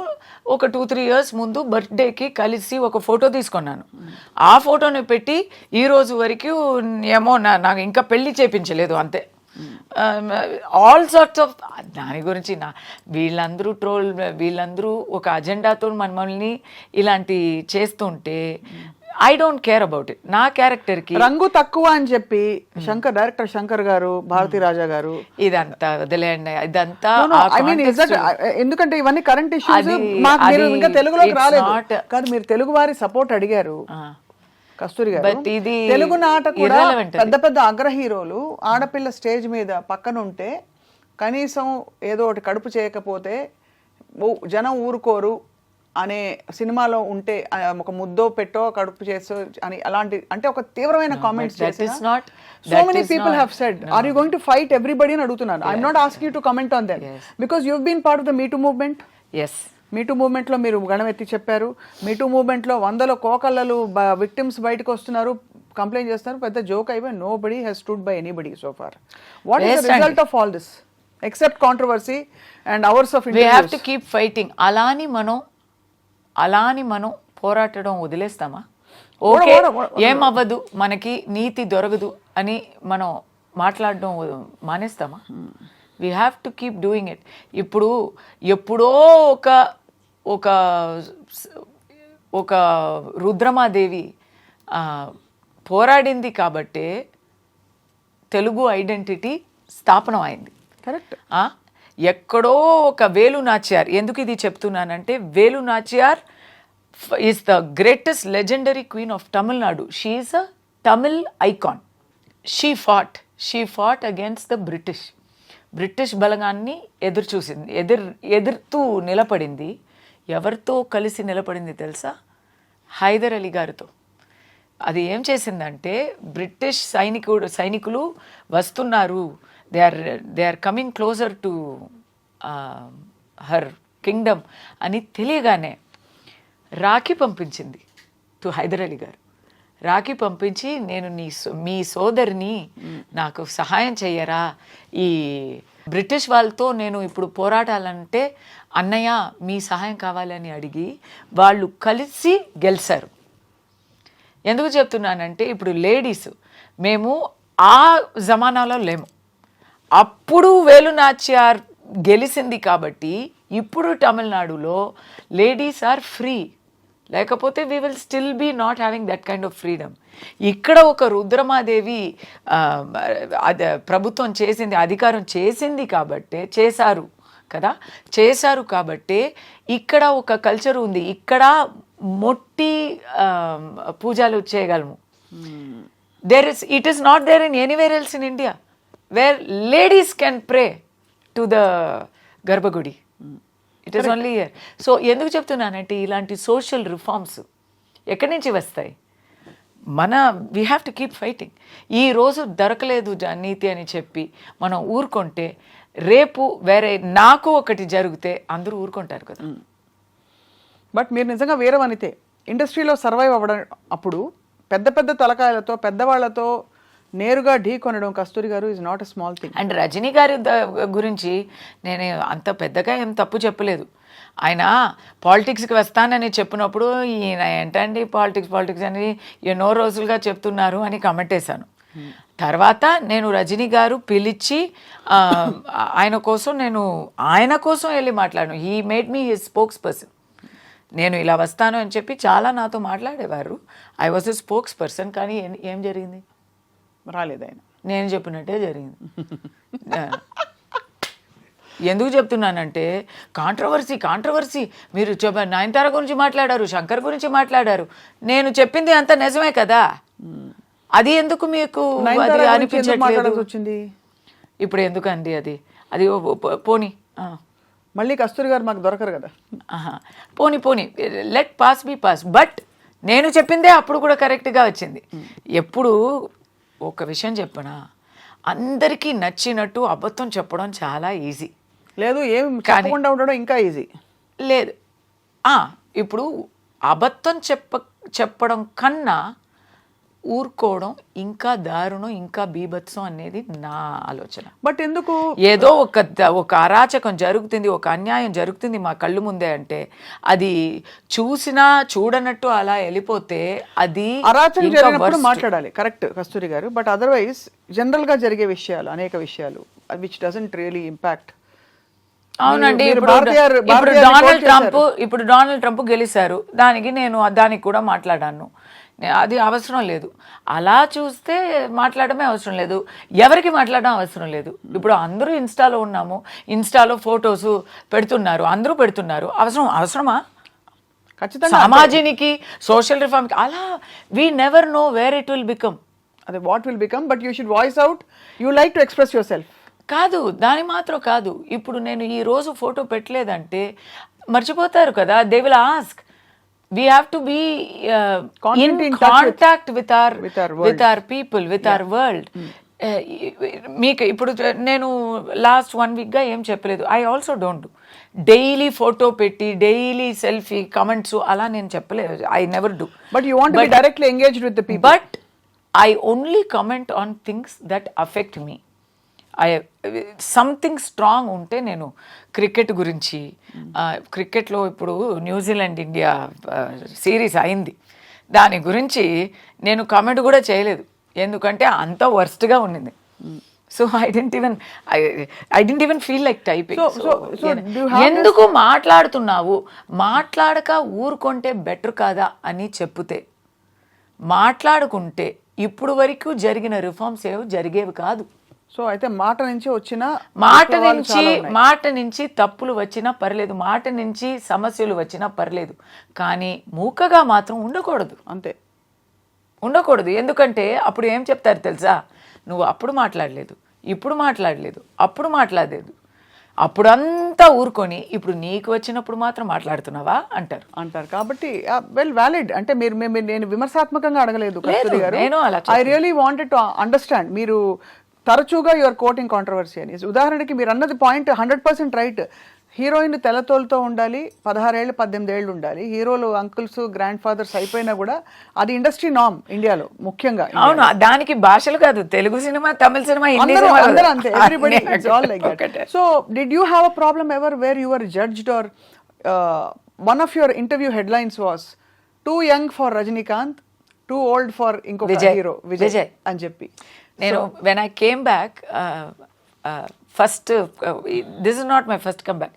Speaker 3: ఒక 2-3 years ముందు బర్త్డేకి కలిసి ఒక ఫోటో తీసుకున్నాను. ఆ ఫోటోని పెట్టి ఈ రోజు వరకు ఏమో నాకు ఇంకా పెళ్లి చేయించలేదు అంతే. ఆల్ సార్ట్స్ ఆఫ్ దాని గురించి వీళ్ళందరూ ఒక అజెండాతో మమ్మల్ని ఇలాంటి చేస్తుంటే I don't care about it. నా క్యారెక్టర్ కి
Speaker 4: రంగు తక్కువ అని చెప్పి డైరెక్టర్ శంకర్ గారు, భారతీ రాజా గారు
Speaker 3: ఇదంతా వదిలేయండి, ఇదంతా
Speaker 4: ఐ మీన్ ఎందుకంటే ఇవన్నీ కరెంట్ ఇష్యూస్. మాకు మీరు ఇంకా తెలుగులోకి రాలేదు కాదు, మీరు తెలుగు వారి సపోర్ట్ అడిగారు కస్తూరి గారు. తెలుగు నాట కూడా పెద్ద పెద్ద అగ్ర హీరోలు ఆడపిల్ల స్టేజ్ మీద పక్కన ఉంటే కనీసం ఏదో ఒకటి కడుపు చేయకపోతే జనం ఊరుకోరు అనే సినిమాలో ఉంటే ఒక ముద్దో పెట్టో కడుపు చేసో అని అలాంటి అంటే ఒక తీవ్రమైన కామెంట్స్ చేసిన so many people have said are you going to fight everybody అని అడుగుతున్నాను. I'm not asking you to comment on them because you been part of the MeToo movement. MeToo మూవ్మెంట్లో మీరు గణం ఎత్తి చెప్పారు. మీటూ మూవ్మెంట్లో వందల కోకళ్ళలు విక్టిమ్స్ బయటకు వస్తున్నారు, కంప్లైంట్ చేస్తున్నారు, పెద్ద జోక్ అయిపోయి nobody has stood by anybody so far. What is the result of all this except controversy and hours of
Speaker 3: interviews? We have to keep fighting. అలాని మనం పోరాటడం వదిలేస్తామా? ఓకే ఏమవ్వదు, మనకి నీతి దొరకదు అని మనం మాట్లాడడం మానేస్తామా? We have to keep doing it. ఇప్పుడు ఎప్పుడో ఒక ఒక రుద్రమాదేవి పోరాడింది కాబట్టే తెలుగు ఐడెంటిటీ స్థాపనం అయింది.
Speaker 4: కరెక్ట్.
Speaker 3: ఎక్కడో ఒక వేలు నాచియార్, ఎందుకు ఇది చెప్తున్నానంటే Velu Nachiyar is the greatest legendary queen of Tamil Nadu. She is a Tamil icon. She fought against the British బలగాన్ని ఎదుర్తూ నిలబడింది. ఎవరితో కలిసి నిలబడింది తెలుసా? హైదర్ అలీ గారితో. అది ఏం చేసిందంటే బ్రిటిష్ సైనికులు వస్తున్నారు, they are coming closer to her kingdom అని తెలియగానే రాఖీ పంపించింది టు హైదర్ అలీ గారు. రాఖీ పంపించి నేను మీ సోదరిని నాకు సహాయం చెయ్యరా, ఈ బ్రిటిష్ వాళ్ళతో నేను ఇప్పుడు పోరాటాలంటే అన్నయ్య మీ సహాయం కావాలని అడిగి వాళ్ళు కలిసి గెలిచారు. ఎందుకు చెప్తున్నానంటే ఇప్పుడు లేడీస్ మేము ఆ జమానాలో లేము. అప్పుడు వేలు నాచియార్ గెలిచింది కాబట్టి ఇప్పుడు తమిళనాడులో లేడీస్ ఆర్ ఫ్రీ. లేకపోతే we will still be not having that kind of freedom. ఇక్కడ ఒక రుద్రమాదేవి ప్రభుత్వం చేసింది, అధికారం చేసింది కాబట్టే చేశారు కాబట్టే ఇక్కడ ఒక కల్చర్ ఉంది. ఇక్కడ మొట్టి పూజలు చేయగలము. It is not there in anywhere else in India where ladies can pray to the గర్భగుడి. It is only here. So ఎందుకు చెప్తున్నానంటే ఇలాంటి సోషల్ రిఫార్మ్స్ ఎక్కడి నుంచి వస్తాయి? We have to keep fighting. ఈరోజు దొరకలేదు నీతి అని చెప్పి మనం ఊరుకుంటే రేపు వేరే నాకు ఒకటి జరిగితే అందరూ ఊరుకుంటారు కదా.
Speaker 4: బట్ మీరు నిజంగా వేరే వనితే ఇండస్ట్రీలో సర్వైవ్ అవ్వడం అప్పుడు పెద్ద పెద్ద తలకాయలతో పెద్దవాళ్లతో నేరుగా ఢీ కొనడం Kasthuri garu is not a small thing.
Speaker 3: And Rajini గారి గురించి నేను అంత పెద్దగా ఏం తప్పు చెప్పలేదు. ఆయన పాలిటిక్స్కి వస్తానని చెప్పినప్పుడు ఈయన ఏంటండి పాలిటిక్స్ అని ఎన్నో రోజులుగా చెప్తున్నారు అని కమెంట్ వేశాను. తర్వాత నేను రజనీ గారు పిలిచి ఆయన కోసం వెళ్ళి మాట్లాడాను. He made me his spokes person. నేను ఇలా వస్తాను అని చెప్పి చాలా నాతో మాట్లాడేవారు. I was a spokes person. కానీ ఏం జరిగింది?
Speaker 4: రాలేదు ఆయన.
Speaker 3: నేను చెప్పినట్టే జరిగింది. ఎందుకు చెప్తున్నానంటే కాంట్రవర్సీ మీరు నయనతార గురించి మాట్లాడారు, శంకర్ గురించి మాట్లాడారు. నేను చెప్పింది అంత నిజమే కదా. అది ఎందుకు మీకు అనిపించట్లేదు?
Speaker 4: వచ్చింది
Speaker 3: ఇప్పుడు ఎందుకండి అది పోనీ
Speaker 4: మళ్ళీ కస్తూరి గారు మాకు దొరకరు కదా.
Speaker 3: పోనీ let pass be pass. But నేను చెప్పిందే అప్పుడు కూడా కరెక్ట్గా వచ్చింది. ఎప్పుడు ఒక విషయం చెప్పనా, అందరికీ నచ్చినట్టు అబద్ధం చెప్పడం చాలా ఈజీ.
Speaker 4: లేదు ఏం చెప్పకుండా ఉండడం ఇంకా ఈజీ
Speaker 3: లేదు. ఇప్పుడు అబద్ధం చెప్పడం కన్నా ఊరుకోవడం ఇంకా దారుణం, ఇంకా బీభత్సం అనేది నా ఆలోచన.
Speaker 4: బట్ ఎందుకు
Speaker 3: ఏదో ఒక అరాచకం జరుగుతుంది, ఒక అన్యాయం జరుగుతుంది మా కళ్ళు ముందే అంటే అది చూసినా చూడనట్టు అలా వెళ్ళిపోతే అది
Speaker 4: అరాచకం జరిగినప్పుడు మాట్లాడాలి. కరెక్ట్ కస్తూరి గారు. బట్ అదర్వైజ్ జనరల్ గా జరిగే విషయాలు అనేక విషయాలు విచ్ డజంట్ రియలీ ఇంపాక్ట్.
Speaker 3: అవునండి. ఇప్పుడు డొనాల్డ్ ట్రంప్ గెలిచారు, దానికి కూడా మాట్లాడాను. అది అవసరం లేదు. అలా చూస్తే మాట్లాడమే అవసరం లేదు, ఎవరికి మాట్లాడడం అవసరం లేదు. ఇప్పుడు అందరూ ఇన్స్టాలో ఉన్నాము, ఇన్స్టాలో ఫొటోస్ పెడుతున్నారు, అందరూ పెడుతున్నారు. అవసరమా?
Speaker 4: ఖచ్చితంగా
Speaker 3: సమాజానికి, సోషల్ రిఫార్మ్కి అలా we never know where it will become.
Speaker 4: అదే what will become, but you should voice out, you like to express yourself.
Speaker 3: కాదు, దాని మాత్రం కాదు. ఇప్పుడు నేను ఈ రోజు ఫోటో పెట్టలేదంటే మర్చిపోతారు కదా. They will ask. We have to be in contact with our people, with our world. మీకు ఇప్పుడు నేను లాస్ట్ 1 వీక్గా ఏం చెప్పలేదు. I also don't do daily photo పెట్టి డైలీ సెల్ఫీ కమెంట్స్ అలా నేను చెప్పలేదు. I never do.
Speaker 4: But you want to be directly engaged with the people.
Speaker 3: But I only comment on things that affect me. Something strong ఉంటే నేను cricket గురించి, క్రికెట్లో ఇప్పుడు New Zealand India series అయింది, దాని గురించి నేను కామెంట్ కూడా చేయలేదు, ఎందుకంటే అంత వర్స్ట్గా ఉండింది. So I didn't even feel like typing. ఎందుకు మాట్లాడుతున్నావు, మాట్లాడక ఊరుకుంటే బెటర్ కాదా అని చెప్తే, మాట్లాడుకుంటే ఇప్పుడు వరకు జరిగిన రిఫార్మ్స్ ఏవి జరిగేవి కాదు.
Speaker 4: సో అయితే మాట నుంచి వచ్చిన
Speaker 3: మాట నుంచి తప్పులు వచ్చినా పర్లేదు, మాట నుంచి సమస్యలు వచ్చినా పర్లేదు, కానీ మూకగా మాత్రం ఉండకూడదు.
Speaker 4: అంతే,
Speaker 3: ఉండకూడదు. ఎందుకంటే అప్పుడు ఏం చెప్తారు తెలుసా, నువ్వు అప్పుడు మాట్లాడలేదు, ఇప్పుడు మాట్లాడలేదు, అప్పుడు మాట్లాడలేదు, అప్పుడు అంతా ఊరుకొని ఇప్పుడు నీకు వచ్చినప్పుడు మాత్రం మాట్లాడుతున్నావా అంటారు.
Speaker 4: కాబట్టి వెల్ వ్యాలిడ్. అంటే నేను విమర్శాత్మకంగా అడగలేదు కస్తూరి గారు. I really wanted to understand. మీరు తరచుగా యువర్ కోటింగ్ కాంట్రవర్సీ అని. ఉదాహరణకి మీరు అన్నది పాయింట్ 100% రైట్. హీరోయిన్ తెల్లతోలుతో ఉండాలి, 16 ఏళ్ళు 18 ఏళ్ళు ఉండాలి, హీరోలు అంకుల్స్ గ్రాండ్ ఫాదర్స్ అయిపోయినా కూడా అది ఇండస్ట్రీ నామ్ ఇండియాలో ముఖ్యంగా.
Speaker 3: అవును, దానికి భాషలు కాదు, తెలుగు సినిమా, తమిళ సినిమా,
Speaker 4: అందరూ అంతే, everybody it's all like that. So did you have a problem ever where you were judged or one of your interview headlines was too young for Rajinikanth, too old for ఇంకొక hero Vijay అని చెప్పి.
Speaker 3: నేను when I came back first, this is not my first come back.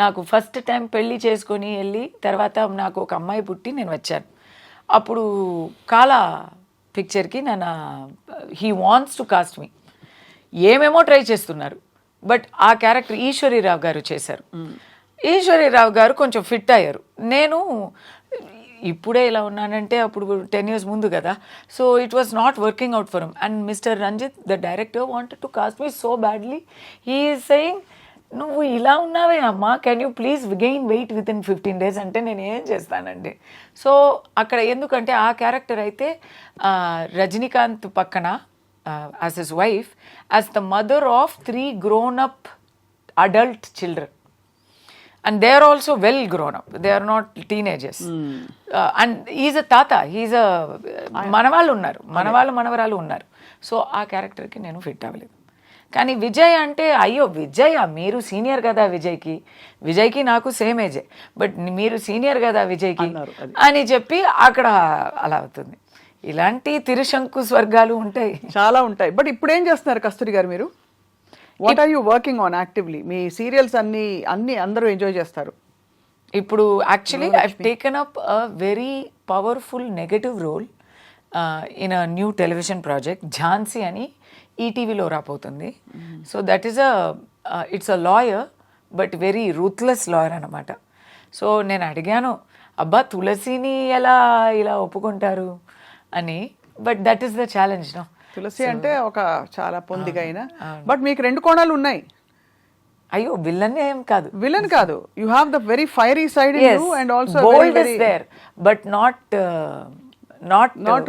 Speaker 3: నాకు first time పెళ్ళి చేసుకొని వెళ్ళి తర్వాత నాకు ఒక అమ్మాయి పుట్టి నేను వచ్చాను. అప్పుడు కాలా పిక్చర్కి నన్ను హీ వాంట్స్ టు కాస్ట్ మీ, ఏమేమో ట్రై చేస్తున్నారు, బట్ ఆ క్యారెక్టర్ ఈశ్వరీరావు గారు చేశారు. ఈశ్వరీరావు గారు కొంచెం ఫిట్ అయ్యారు. నేను ఇప్పుడే ఇలా ఉన్నానంటే అప్పుడు 10 years ముందు కదా. So it was not working out for him. And mister Ranjith the director wanted to cast me so badly. He is saying, నువ్వు ఇలా ఉన్నావే అమ్మా, can you please gain weight within 15 days అంటే నేను ఏం చేస్తానండి. సో అక్కడ ఎందుకంటే ఆ క్యారెక్టర్ అయితే రజనీకాంత్ పక్కన as his wife, as the mother of 3 grown-up adult children. And they are also well grown up. They are not teenagers. And he's a tata. He's a మనవాళ్ళు ఉన్నారు, మనవరాలు ఉన్నారు. సో ఆ క్యారెక్టర్కి నేను ఫిట్ అవ్వలేదు. కానీ విజయ్ అంటే, అయ్యో విజయ్ మీరు సీనియర్ కదా విజయ్కి నాకు సేమ్ ఏజే, బట్ మీరు సీనియర్ కదా విజయ్కి అని చెప్పి అక్కడ అలా అవుతుంది. ఇలాంటి తిరుశంకు స్వర్గాలు ఉంటాయి,
Speaker 4: చాలా ఉంటాయి. బట్ ఇప్పుడు ఏం చేస్తున్నారు కస్తూరి గారు మీరు? What are you working on actively? మీ సీరియల్స్ అన్ని అందరూ ఎంజాయ్ చేస్తారు.
Speaker 3: ఇప్పుడు actually I've taken up a very powerful negative role in a new television project, Jhansi అని ఈటీవీలో రాబోతుంది. So that is it's a lawyer, but very ruthless lawyer అనమాట. సో నేను అడిగాను, అబ్బా తులసిని ఎలా ఇలా ఒప్పుకుంటారు అని, but that is the challenge. No,
Speaker 4: Tulasi అంటే ఒక చాలా పొందిగా అయినా, బట్ మీకు 2 కోణాలు ఉన్నాయి.
Speaker 3: అయ్యో విలన్ ఏం కాదు,
Speaker 4: విలన్ కాదు, you have the very fiery side in you and also
Speaker 3: bold is there, but not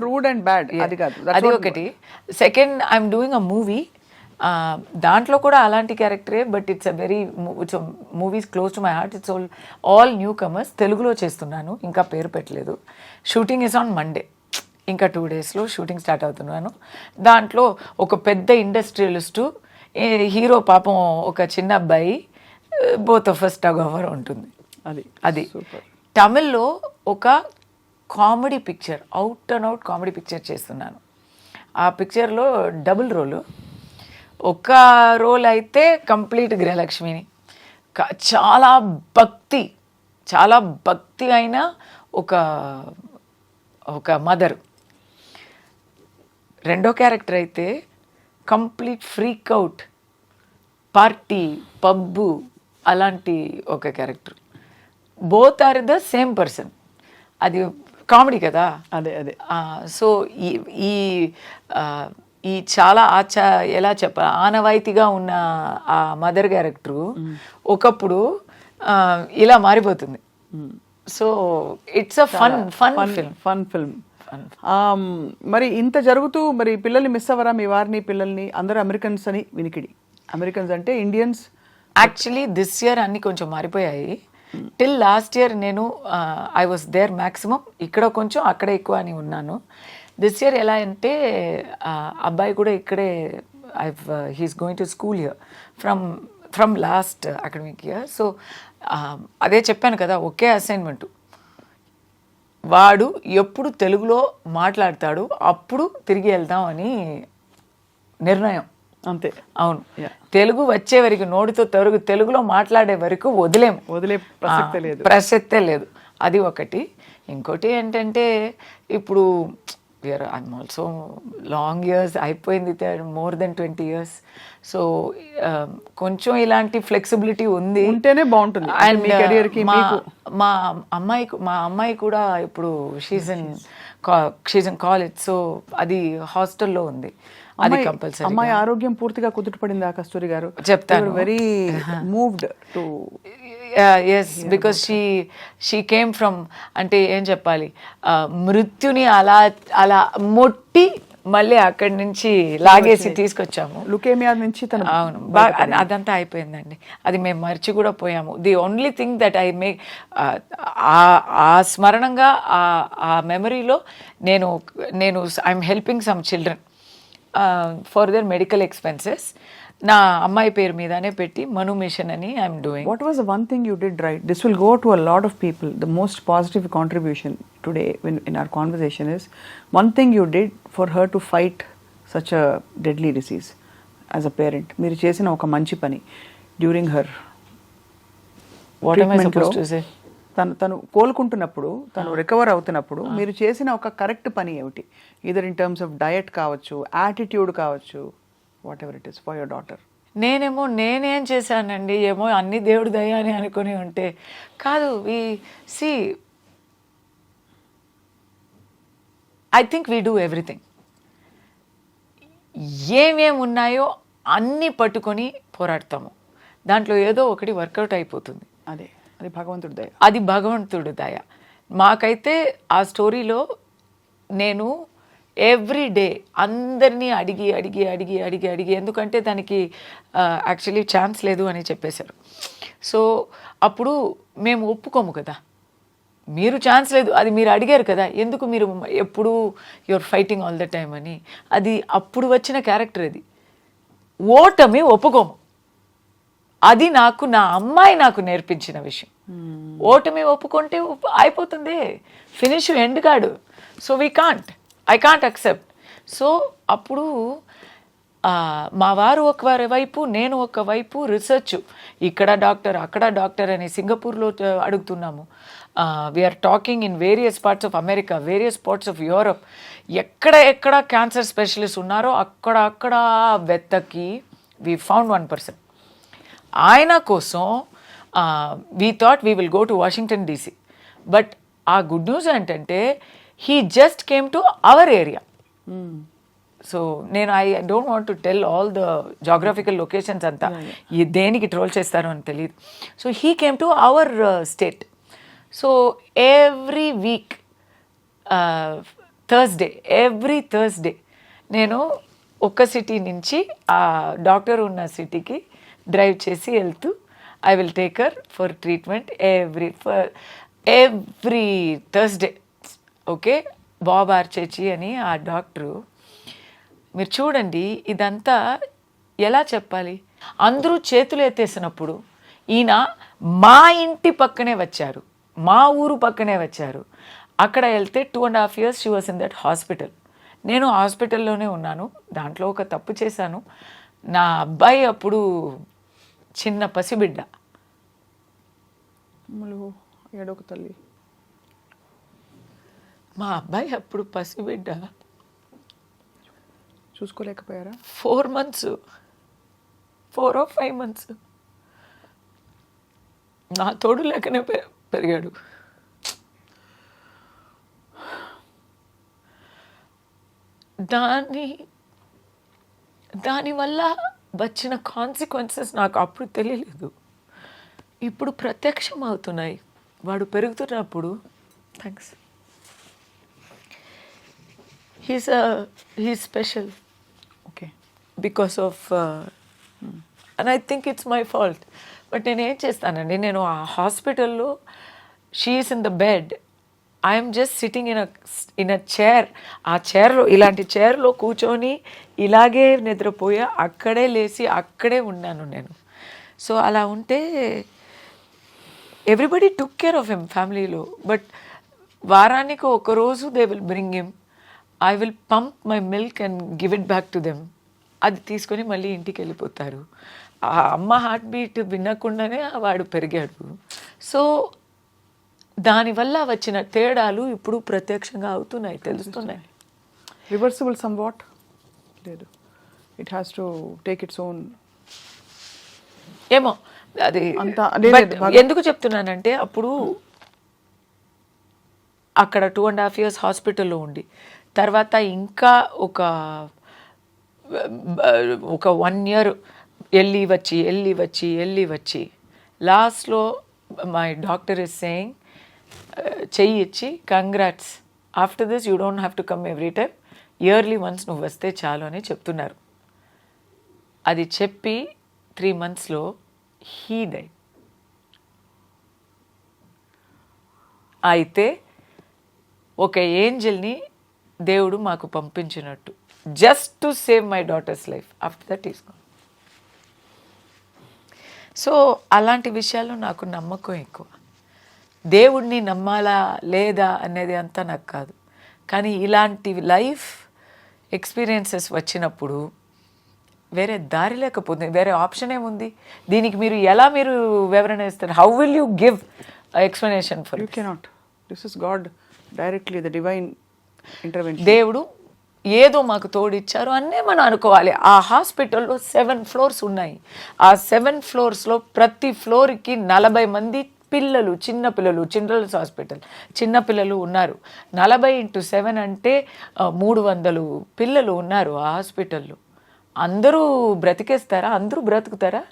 Speaker 4: rude and bad. అది కాదు,
Speaker 3: అది ఒకటి. Second, I'm doing a movie, దాంట్లో కూడా అలాంటి క్యారెక్టరే, but it's a very movies close to my heart. It's all newcomers. తెలుగులో చేస్తున్నాను, ఇంకా పేరు పెట్టలేదు. షూటింగ్ ఇస్ ఆన్ మండే, ఇంకా 2 daysలో షూటింగ్ స్టార్ట్ అవుతున్నాను. దాంట్లో ఒక పెద్ద ఇండస్ట్రియలిస్టు, హీరో పాపం ఒక చిన్న అబ్బాయి, both of us tug over ఉంటుంది. అది తమిళ్లో ఒక comedy picture, out and out comedy picture చేస్తున్నాను. ఆ పిక్చర్లో డబుల్ రోలు. ఒక రోల్ అయితే కంప్లీట్ గృహలక్ష్మిని, చాలా భక్తి అయిన ఒక మదర్, రెండో క్యారెక్టర్ అయితే complete freak out, party, pub అలాంటి ఒక character. Both are the same person. అది కామెడీ కదా.
Speaker 4: అదే
Speaker 3: సో ఈ ఈ ఈ చాలా ఎలా చెప్పాలి, ఆనవాయితీగా ఉన్న ఆ మదర్ క్యారెక్టరు ఒకప్పుడు ఇలా మారిపోతుంది. So it's a fun
Speaker 4: film. మరి ఇంత జరుగుతూ మరి పిల్లల్ని మిస్ అవ్వరా, మీ వారిని పిల్లల్ని? అందరూ అమెరికన్స్ అని వినికిడి. అమెరికన్స్ అంటే ఇండియన్స్.
Speaker 3: యాక్చువల్లీ దిస్ ఇయర్ అన్ని కొంచెం మారిపోయాయి. టిల్ లాస్ట్ ఇయర్ నేను ఐ వాస్ దేర్ మ్యాక్సిమం, ఇక్కడ కొంచెం అక్కడ ఎక్కువ అని ఉన్నాను. దిస్ ఇయర్ ఎలా అంటే అబ్బాయి కూడా ఇక్కడే, he's going to school here from last academic year. So అదే చెప్పాను కదా, ఒకే అసైన్మెంటు. వాడు ఎప్పుడు తెలుగులో మాట్లాడతాడు అప్పుడు తిరిగి వెళ్దాం అని నిర్ణయం.
Speaker 4: అంతే.
Speaker 3: అవును, తెలుగు వచ్చే వరకు, నోటితో తెలుగులో మాట్లాడే వరకు వదిలే ప్రసక్తే లేదు. అది ఒకటి. ఇంకోటి ఏంటంటే ఇప్పుడు ఐఎమ్ ఆల్సో లాంగ్ ఇయర్స్ అయిపోయింది, మోర్ దెన్ 20 years. సో కొంచెం ఇలాంటి ఫ్లెక్సిబిలిటీ ఉంది,
Speaker 4: ఉంటేనే బాగుంటుంది.
Speaker 3: అండ్ మా అమ్మాయి కూడా ఇప్పుడు షీజ్ ఇన్ కాలేజ్. సో అది హాస్టల్లో ఉంది, అది కంపల్సరీ.
Speaker 4: అమ్మాయి ఆరోగ్యం పూర్తిగా కుదుటపడిందా కస్తూరి గారు?
Speaker 3: చెప్తాను.
Speaker 4: Very moved to
Speaker 3: yes, because she came from, అంటే ఏం చెప్పాలి, మృత్యుని అలా అలా మొట్టి మళ్ళీ అక్కడి నుంచి లాగేసి తీసుకొచ్చాము.
Speaker 4: లుకేమియా నుంచి.
Speaker 3: అవును, అదంతా అయిపోయిందండి. అది మేము మర్చి కూడా పోయాము. The only thing that I make, ఆ స్మరణంగా ఆ మెమరీలో నేను I'm helping some children for their medical expenses. నా అమ్మాయి పేరు మీదనే పెట్టి మను మిషన్ అని I'm doing.
Speaker 4: What was the one thing you did right? This will go to a lot of people. The most positive contribution today in our conversation is one thing you did for her to fight such a deadly disease as a parent. మీరు చేసిన ఒక మంచి పని during her తను కోలుకుంటున్నప్పుడు, తను recover అవుతున్నప్పుడు మీరు చేసిన ఒక కరెక్ట్ పని ఏమిటి? Either in terms of diet కావచ్చు, యాటిట్యూడ్ కావచ్చు, what ever it is for your daughter.
Speaker 3: నేనేం చేశానండి, ఏమో అన్ని దేవుడి దయ అని అనుకుని ఉంటే కాదు. I think we do everything. ఏమేమి ఉన్నాయో అన్నీ పట్టుకొని పోరాడతాము, దాంట్లో ఏదో ఒకటి వర్కౌట్ అయిపోతుంది.
Speaker 4: అది భగవంతుడి దయ.
Speaker 3: అది భగవంతుడి దయ. మాకైతే ఆ స్టోరీలో నేను ఎవ్రీ డే అందరినీ అడిగి ఎందుకంటే దానికి యాక్చువల్లీ ఛాన్స్ లేదు అని చెప్పేశారు. సో అప్పుడు మేము ఒప్పుకోము కదా, మీరు ఛాన్స్ లేదు, అది మీరు అడిగారు కదా, ఎందుకు మీరు ఎప్పుడు your fighting all the time అని. అది అప్పుడు వచ్చిన క్యారెక్టర్. అది ఓటమి ఒప్పుకోము. అది నా అమ్మాయి నాకు నేర్పించిన విషయం. ఓటమి ఒప్పుకుంటే అయిపోతుంది, ఫినిష్ ఎండ్ కాడు. So I can't accept. So అప్పుడు మా వారు ఒక వైపు, నేను ఒక వైపు రీసెర్చ్, ఇక్కడ డాక్టర్ అక్కడ డాక్టర్ అని సింగపూర్లో అడుగుతున్నాము. We are talking in various parts of America, various parts of Europe. ఎక్కడ క్యాన్సర్ స్పెషలిస్ట్ ఉన్నారో అక్కడ వెతకి వీ ఫౌండ్ 1 person. ఆయన కోసం we thought we will go to Washington DC. But ఆ గుడ్ న్యూస్ ఏంటంటే he just came to our area. So నేను I don't want to tell all the geographical locations అంతా, దేనికి ట్రోల్ చేస్తారో అని తెలియదు. So he came to our state. So every week every Thursday నేను ఒక సిటీ నుంచి ఆ డాక్టర్ ఉన్న సిటీకి డ్రైవ్ చేసి వెళ్తూ I will take her for treatment every Thursday. Okay, Bob ఆర్చేచి అని ఆ డాక్టరు. మీరు చూడండి, ఇదంతా ఎలా చెప్పాలి, అందరూ చేతులు ఎత్తేసినప్పుడు ఈయన మా ఇంటి పక్కనే వచ్చారు, మా ఊరు పక్కనే వచ్చారు. అక్కడ వెళ్తే 2.5 years she was in that hospital. నేను హాస్పిటల్లోనే ఉన్నాను. దాంట్లో ఒక తప్పు చేశాను. నా అబ్బాయి అప్పుడు చిన్న పసిబిడ్డ.
Speaker 4: తల్లి,
Speaker 3: మా అబ్బాయి అప్పుడు పసిబిడ్డ.
Speaker 4: చూసుకోలేకపోయారా?
Speaker 3: 4 months, 4 or 5 months నా తోడు లేకనే పెరిగాడు. దానివల్ల వచ్చిన కాన్సిక్వెన్సెస్ నాకు అప్పుడు తెలియలేదు, ఇప్పుడు ప్రత్యక్షం అవుతున్నాయి. వాడు పెరుగుతున్నప్పుడు thanks he's special
Speaker 4: okay
Speaker 3: because of and I think it's my fault. But నేను ఏం చేస్తానండి, నేను ఆ హాస్పిటల్లో she is in the bed, I'm just sitting in a chair. ఆ చైర్లో, ఇలాంటి చైర్లో కూర్చొని ఇలాగే నిద్రపోయా, అక్కడే లేచి అక్కడే ఉన్నాను నేను. సో అలా ఉంటే everybody took care of him ఫ్యామిలీలో. బట్ వారానికి ఒకరోజు they will bring him, I will pump my milk and give it back to them. అది తీసుకొని మళ్ళీ ఇంటికి వెళ్ళిపోతారు. ఆ అమ్మ హార్ట్ బీట్ వినకుండానే వాడు పెరిగాడు. సో దానివల్ల వచ్చిన తేడాలు ఇప్పుడు ప్రత్యక్షంగా అవుతున్నాయి, తెలుస్తున్నాయి.
Speaker 4: రివర్సిబుల్ సమ్ వాట్ లేదు, it has to take its own.
Speaker 3: ఏమో అది ఎందుకు చెప్తున్నానంటే, అప్పుడు అక్కడ 2.5 years హాస్పిటల్లో ఉండి, తర్వాత ఇంకా ఒక 1 year వెళ్ళి వచ్చి లాస్ట్లో మై డాక్టర్ ఇస్ సేయింగ్, చెయ్యి ఇచ్చి congrats, after this you don't have to come every time, yearly once నువ్వు వస్తే చాలు అని చెప్తున్నారు. అది చెప్పి 3 monthsలో హీ డైడ్. అయితే ఒక ఏంజల్ని దేవుడు మాకు పంపించినట్టు, just to save my daughter's life. After that is gone. So అలాంటి విషయాల్లో నాకు నమ్మకం ఎక్కువ. దేవుడిని నమ్మాలా లేదా అనేది అంతా నాకు కాదు, కానీ ఇలాంటి లైఫ్ ఎక్స్పీరియన్సెస్ వచ్చినప్పుడు వేరే దారి లేకపోతుంది, వేరే ఆప్షన్ ఏముంది? దీనికి మీరు ఎలా వివరణ ఇస్తారు? How will you give explanation for?
Speaker 4: You cannot. This is God directly, the divine intervention.
Speaker 3: దేవుడు ఏదో మాకు తోడిచ్చారు అనే మనం అనుకోవాలి. ఆ హాస్పిటల్లో 7 floors ఉన్నాయి. ఆ 7 floors ప్రతి ఫ్లోర్కి 40 మంది పిల్లలు, చిన్నపిల్లలు, చిల్డ్రన్స్ హాస్పిటల్, చిన్నపిల్లలు ఉన్నారు. 40 into 7 అంటే 300 పిల్లలు ఉన్నారు ఆ హాస్పిటల్లో. అందరూ బ్రతికేస్తారా? అందరూ బ్రతుకుతారా?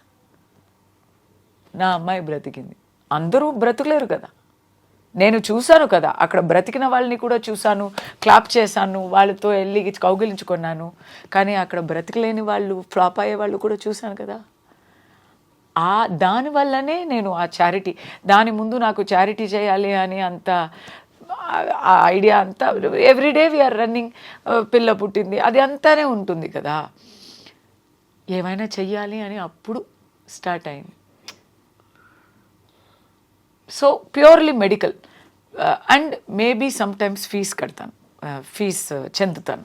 Speaker 3: నా అమ్మాయి బ్రతికింది, అందరూ బ్రతుకులేరు కదా. నేను చూశాను కదా, అక్కడ బ్రతికిన వాళ్ళని కూడా చూశాను, క్లాప్ చేశాను, వాళ్ళతో వెళ్ళి కౌగిలించుకున్నాను. కానీ అక్కడ బ్రతికలేని వాళ్ళు, ఫ్లాప్ అయ్యే వాళ్ళు కూడా చూశాను కదా. దానివల్లనే నేను ఆ చారిటీ, దాని ముందు నాకు చారిటీ చేయాలి అని అంత ఆ ఐడియా అంతా, ఎవ్రీడే వీఆర్ రన్నింగ్, పిల్ల పుట్టింది, అది అంతానే ఉంటుంది కదా. ఏమైనా చెయ్యాలి అని అప్పుడు స్టార్ట్ అయింది. So purely medical and maybe sometimes fees కడతాను, ఫీజ్ చెందుతాను,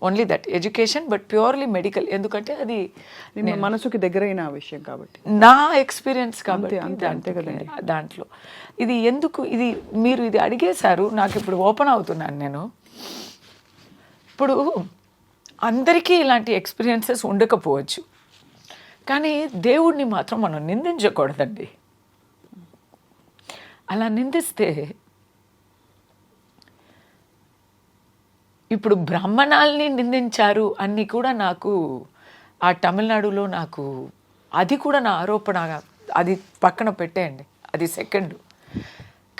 Speaker 3: only that education, but purely medical. ఎందుకంటే అది
Speaker 4: మనసుకి దగ్గరైన విషయం కాబట్టి,
Speaker 3: నా ఎక్స్పీరియన్స్ కాబట్టి.
Speaker 4: అంతే కదండి.
Speaker 3: దాంట్లో ఇది ఎందుకు, ఇది మీరు ఇది అడిగేశారు, నాకు ఇప్పుడు ఓపెన్ అవుతున్నాను నేను. ఇప్పుడు అందరికీ ఇలాంటి ఎక్స్పీరియన్సెస్ ఉండకపోవచ్చు, కానీ దేవుడిని మాత్రం మనం నిందించకూడదండి. అలా నిందిస్తే, ఇప్పుడు బ్రాహ్మణాల్ని నిందించారు అన్నీ కూడా నాకు ఆ తమిళనాడులో నాకు, అది కూడా నా ఆరోపణ, అది పక్కన పెట్టేయండి, అది సెకండ్.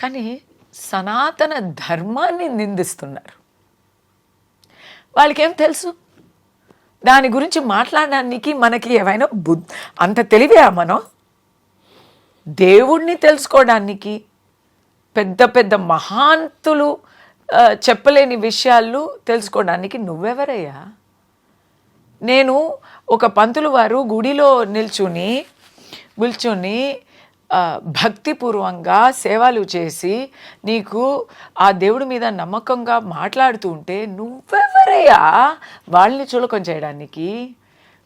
Speaker 3: కానీ సనాతన ధర్మాన్ని నిందిస్తున్నారు. వాళ్ళకేం తెలుసు? దాని గురించి మాట్లాడడానికి మనకి ఏమైనా అంత తెలివా? మనం దేవుణ్ణి తెలుసుకోవడానికి పెద్ద పెద్ద మహాంతులు చెప్పలేని విషయాలు తెలుసుకోవడానికి నువ్వెవరయ్యా? నేను ఒక పంతులు వారు గుడిలో నిల్చుని భక్తిపూర్వంగా సేవలు చేసి నీకు ఆ దేవుడి మీద నమ్మకంగా మాట్లాడుతూ ఉంటే నువ్వెవరయ్యా వాళ్ళని చులకం చేయడానికి?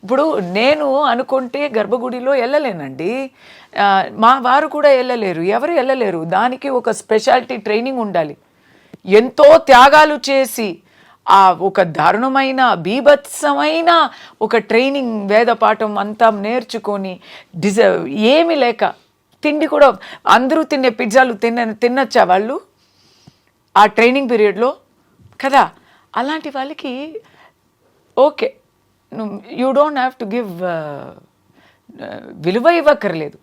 Speaker 3: ఇప్పుడు నేను అనుకుంటే గర్భగుడిలో వెళ్ళలేనండి, మా వారు కూడా వెళ్ళలేరు, ఎవరు వెళ్ళలేరు. దానికి ఒక స్పెషాలిటీ ట్రైనింగ్ ఉండాలి. ఎంతో త్యాగాలు చేసి ఆ ఒక దారుణమైన బీభత్సమైన ఒక ట్రైనింగ్ వేదపాఠం అంతా నేర్చుకొని ఏమీ లేక తిండి కూడా అందరూ తినే పిజ్జాలు తినొచ్చా వాళ్ళు ఆ ట్రైనింగ్ పీరియడ్లో కదా? అలాంటి వాళ్ళకి okay, you don't have to give విలువ ఇవ్వక్కర్లేదు,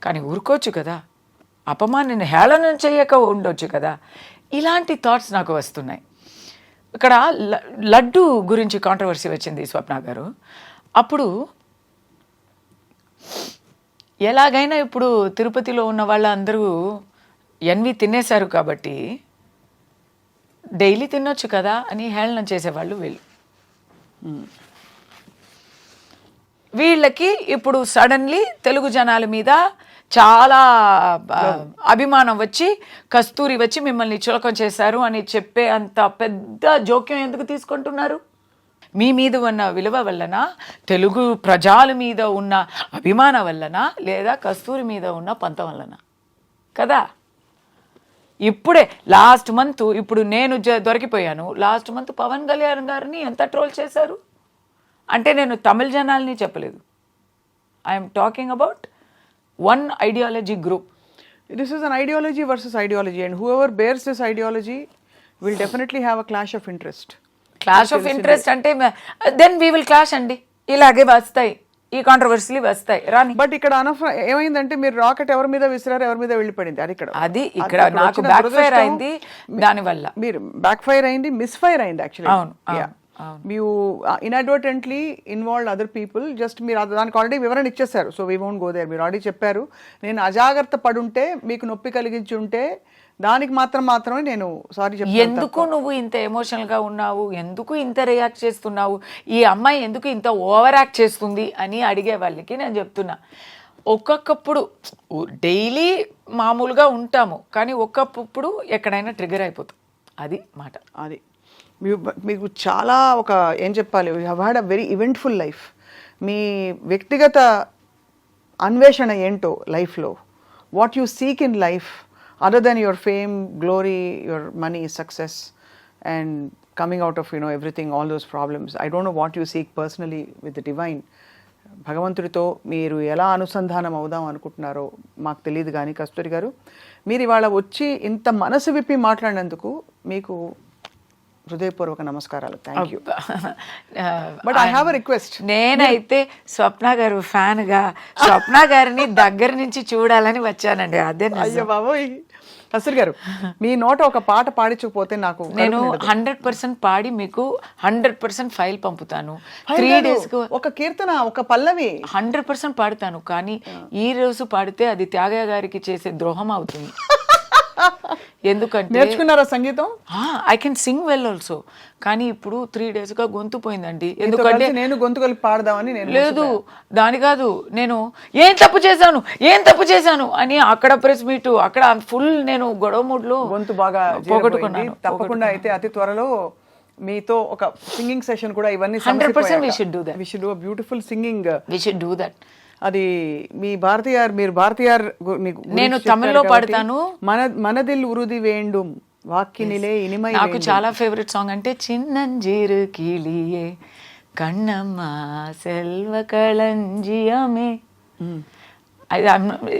Speaker 3: కానీ ఊరుకోవచ్చు కదా, అపమానాన్ని హేళన చేయక ఉండొచ్చు కదా. ఇలాంటి థాట్స్ నాకు వస్తున్నాయి. ఇక్కడ లడ్డు గురించి కాంట్రవర్సీ వచ్చింది స్వప్న గారు. అప్పుడు ఎలాగైనా ఇప్పుడు తిరుపతిలో ఉన్న వాళ్ళందరూ ఎన్వి తినేశారు కాబట్టి డైలీ తినొచ్చు కదా అని హేళన చేసేవాళ్ళు వీళ్ళు. వీళ్ళకి ఇప్పుడు సడన్లీ తెలుగు జనాల మీద చాలా అభిమానం వచ్చి కస్తూరి వచ్చి మిమ్మల్ని చులకం చేశారు అని చెప్పే అంత పెద్ద జోక్యం ఎందుకు తీసుకుంటున్నారు? మీ మీద ఉన్న విలువ వల్లన, తెలుగు ప్రజల మీద ఉన్న అభిమానం వల్లన, లేదా కస్తూరి మీద ఉన్న పంతం వల్లన కదా? ఇప్పుడే లాస్ట్ మంత్ ఇప్పుడు నేను దొరికిపోయాను. లాస్ట్ మంత్ పవన్ కళ్యాణ్ గారిని ఎంత ట్రోల్ చేశారు అంటే, నేను తమిళ జనాల్ని చెప్పలేదు, I'm talking about one ideology group.
Speaker 4: This is an ideology versus ideology, and whoever bears this ideology will definitely have a clash of interest.
Speaker 3: Clash of interest అంటే then we will clash అండి. ఇలాగే వస్తాయి ఈ కాంట్రవర్సీలు వస్తాయి రాని.
Speaker 4: But ఇక్కడ ఏమైందంటే మీరు రాకెట్ ఎవరి మీద విసిరారు, ఎవరి మీద వెళ్ళిపడింది, అది
Speaker 3: ఇక్కడ నాకు బ్యాక్ ఫైర్ అయింది. దానివల్ల
Speaker 4: మీరు బ్యాక్ ఫైర్ అయింది, మిస్ ఫైర్ అయింది యాక్చువల్లీ.
Speaker 3: అవును,
Speaker 4: you inadvertently involved other people. Just మీరు దానికి ఆల్రెడీ వివరణ ఇచ్చేసారు, so we won't go there. మీరు ఆల్రెడీ చెప్పారు, నేను అజాగ్రత్త పడుంటే మీకు నొప్పి కలిగించి ఉంటే దానికి మాత్రమే నేను సారీ చెప్తాను.
Speaker 3: ఎందుకు నువ్వు ఇంత ఎమోషనల్గా ఉన్నావు, ఎందుకు ఇంత రియాక్ట్ చేస్తున్నావు, ఈ అమ్మాయి ఎందుకు ఇంత ఓవర్ యాక్ట్ చేస్తుంది అని అడిగే వాళ్ళకి నేను చెప్తున్నా, ఒక్కొక్కప్పుడు డైలీ మామూలుగా ఉంటాము, కానీ ఒక్కొక్కప్పుడు ఎక్కడైనా ట్రిగర్ అయిపోతాం. అది మాట.
Speaker 4: అది మీకు చాలా ఒక ఏం చెప్పాలి, you have had a very eventful life. మీ వ్యక్తిగత అన్వేషణ ఏంటో లైఫ్లో, what you seek in life other than your fame, glory, your money, success and coming out of everything, all those problems. I don't know what you seek personally with the divine. భగవంతుడితో మీరు ఎలా అనుసంధానం అవుదాం అనుకుంటున్నారో మాకు తెలియదు, కానీ కస్తూరి గారు మీరు ఇవాళ వచ్చి ఇంత మనసు విప్పి మాట్లాడినందుకు మీకు హృదయపూర్వక నమస్కారాలు. Thank you. But I have a request.
Speaker 3: నేనైతే స్వప్న గారు ఫ్యాన్ గా స్వప్న గారిని దగ్గర నుంచి చూడాలని వచ్చానండి. అదే.
Speaker 4: అయ్యో బాబోయ్. కస్తూరి గారు మీ నోట ఒక పాట పాడించకపోతే నాకు,
Speaker 3: నేను 100% పాడి మీకు 100% ఫైల్ పంపుతాను. 3 days
Speaker 4: ఒక కీర్తన, ఒక పల్లవి
Speaker 3: 100% పాడుతాను. కానీ ఈ రోజు పాడితే అది త్యాగయ్య గారికి చేసే ద్రోహం అవుతుంది. ఎందుకంటే
Speaker 4: నేర్చుకున్నారా సంగీతం?
Speaker 3: I can sing well also, కానీ ఇప్పుడు 3 days గా గొంతు పోయిందండి. ఎందుకంటే
Speaker 4: నేను గొంతు కలిపి పాడదామని
Speaker 3: లేదు, దాని కాదు, నేను ఏం తప్పు చేశాను అని అక్కడ ప్రెస్ మీట్, అక్కడ ఫుల్ నేను గొడవ మూడ్లో
Speaker 4: గొంతు బాగా పోగొట్టుకున్నాను. తప్పకుండా అయితే అతి త్వరలో మీతో ఒక సింగింగ్ సెషన్ కూడా, ఇవన్నీ
Speaker 3: 100% we should do that.
Speaker 4: We should do a beautiful singing.
Speaker 3: We should do that.
Speaker 4: అది మీ మీరు భారతీయార్
Speaker 3: నేను తమిళ్లో పాడతాను.
Speaker 4: మనదిల్ ఉరుది వేండుం వాక్కినిలే ఇనిమై.
Speaker 3: నాకు చాలా ఫేవరెట్ సాంగ్ అంటే చిన్నంజీరు కీలియే కన్నమ్మ సెల్వ కళంజియమే.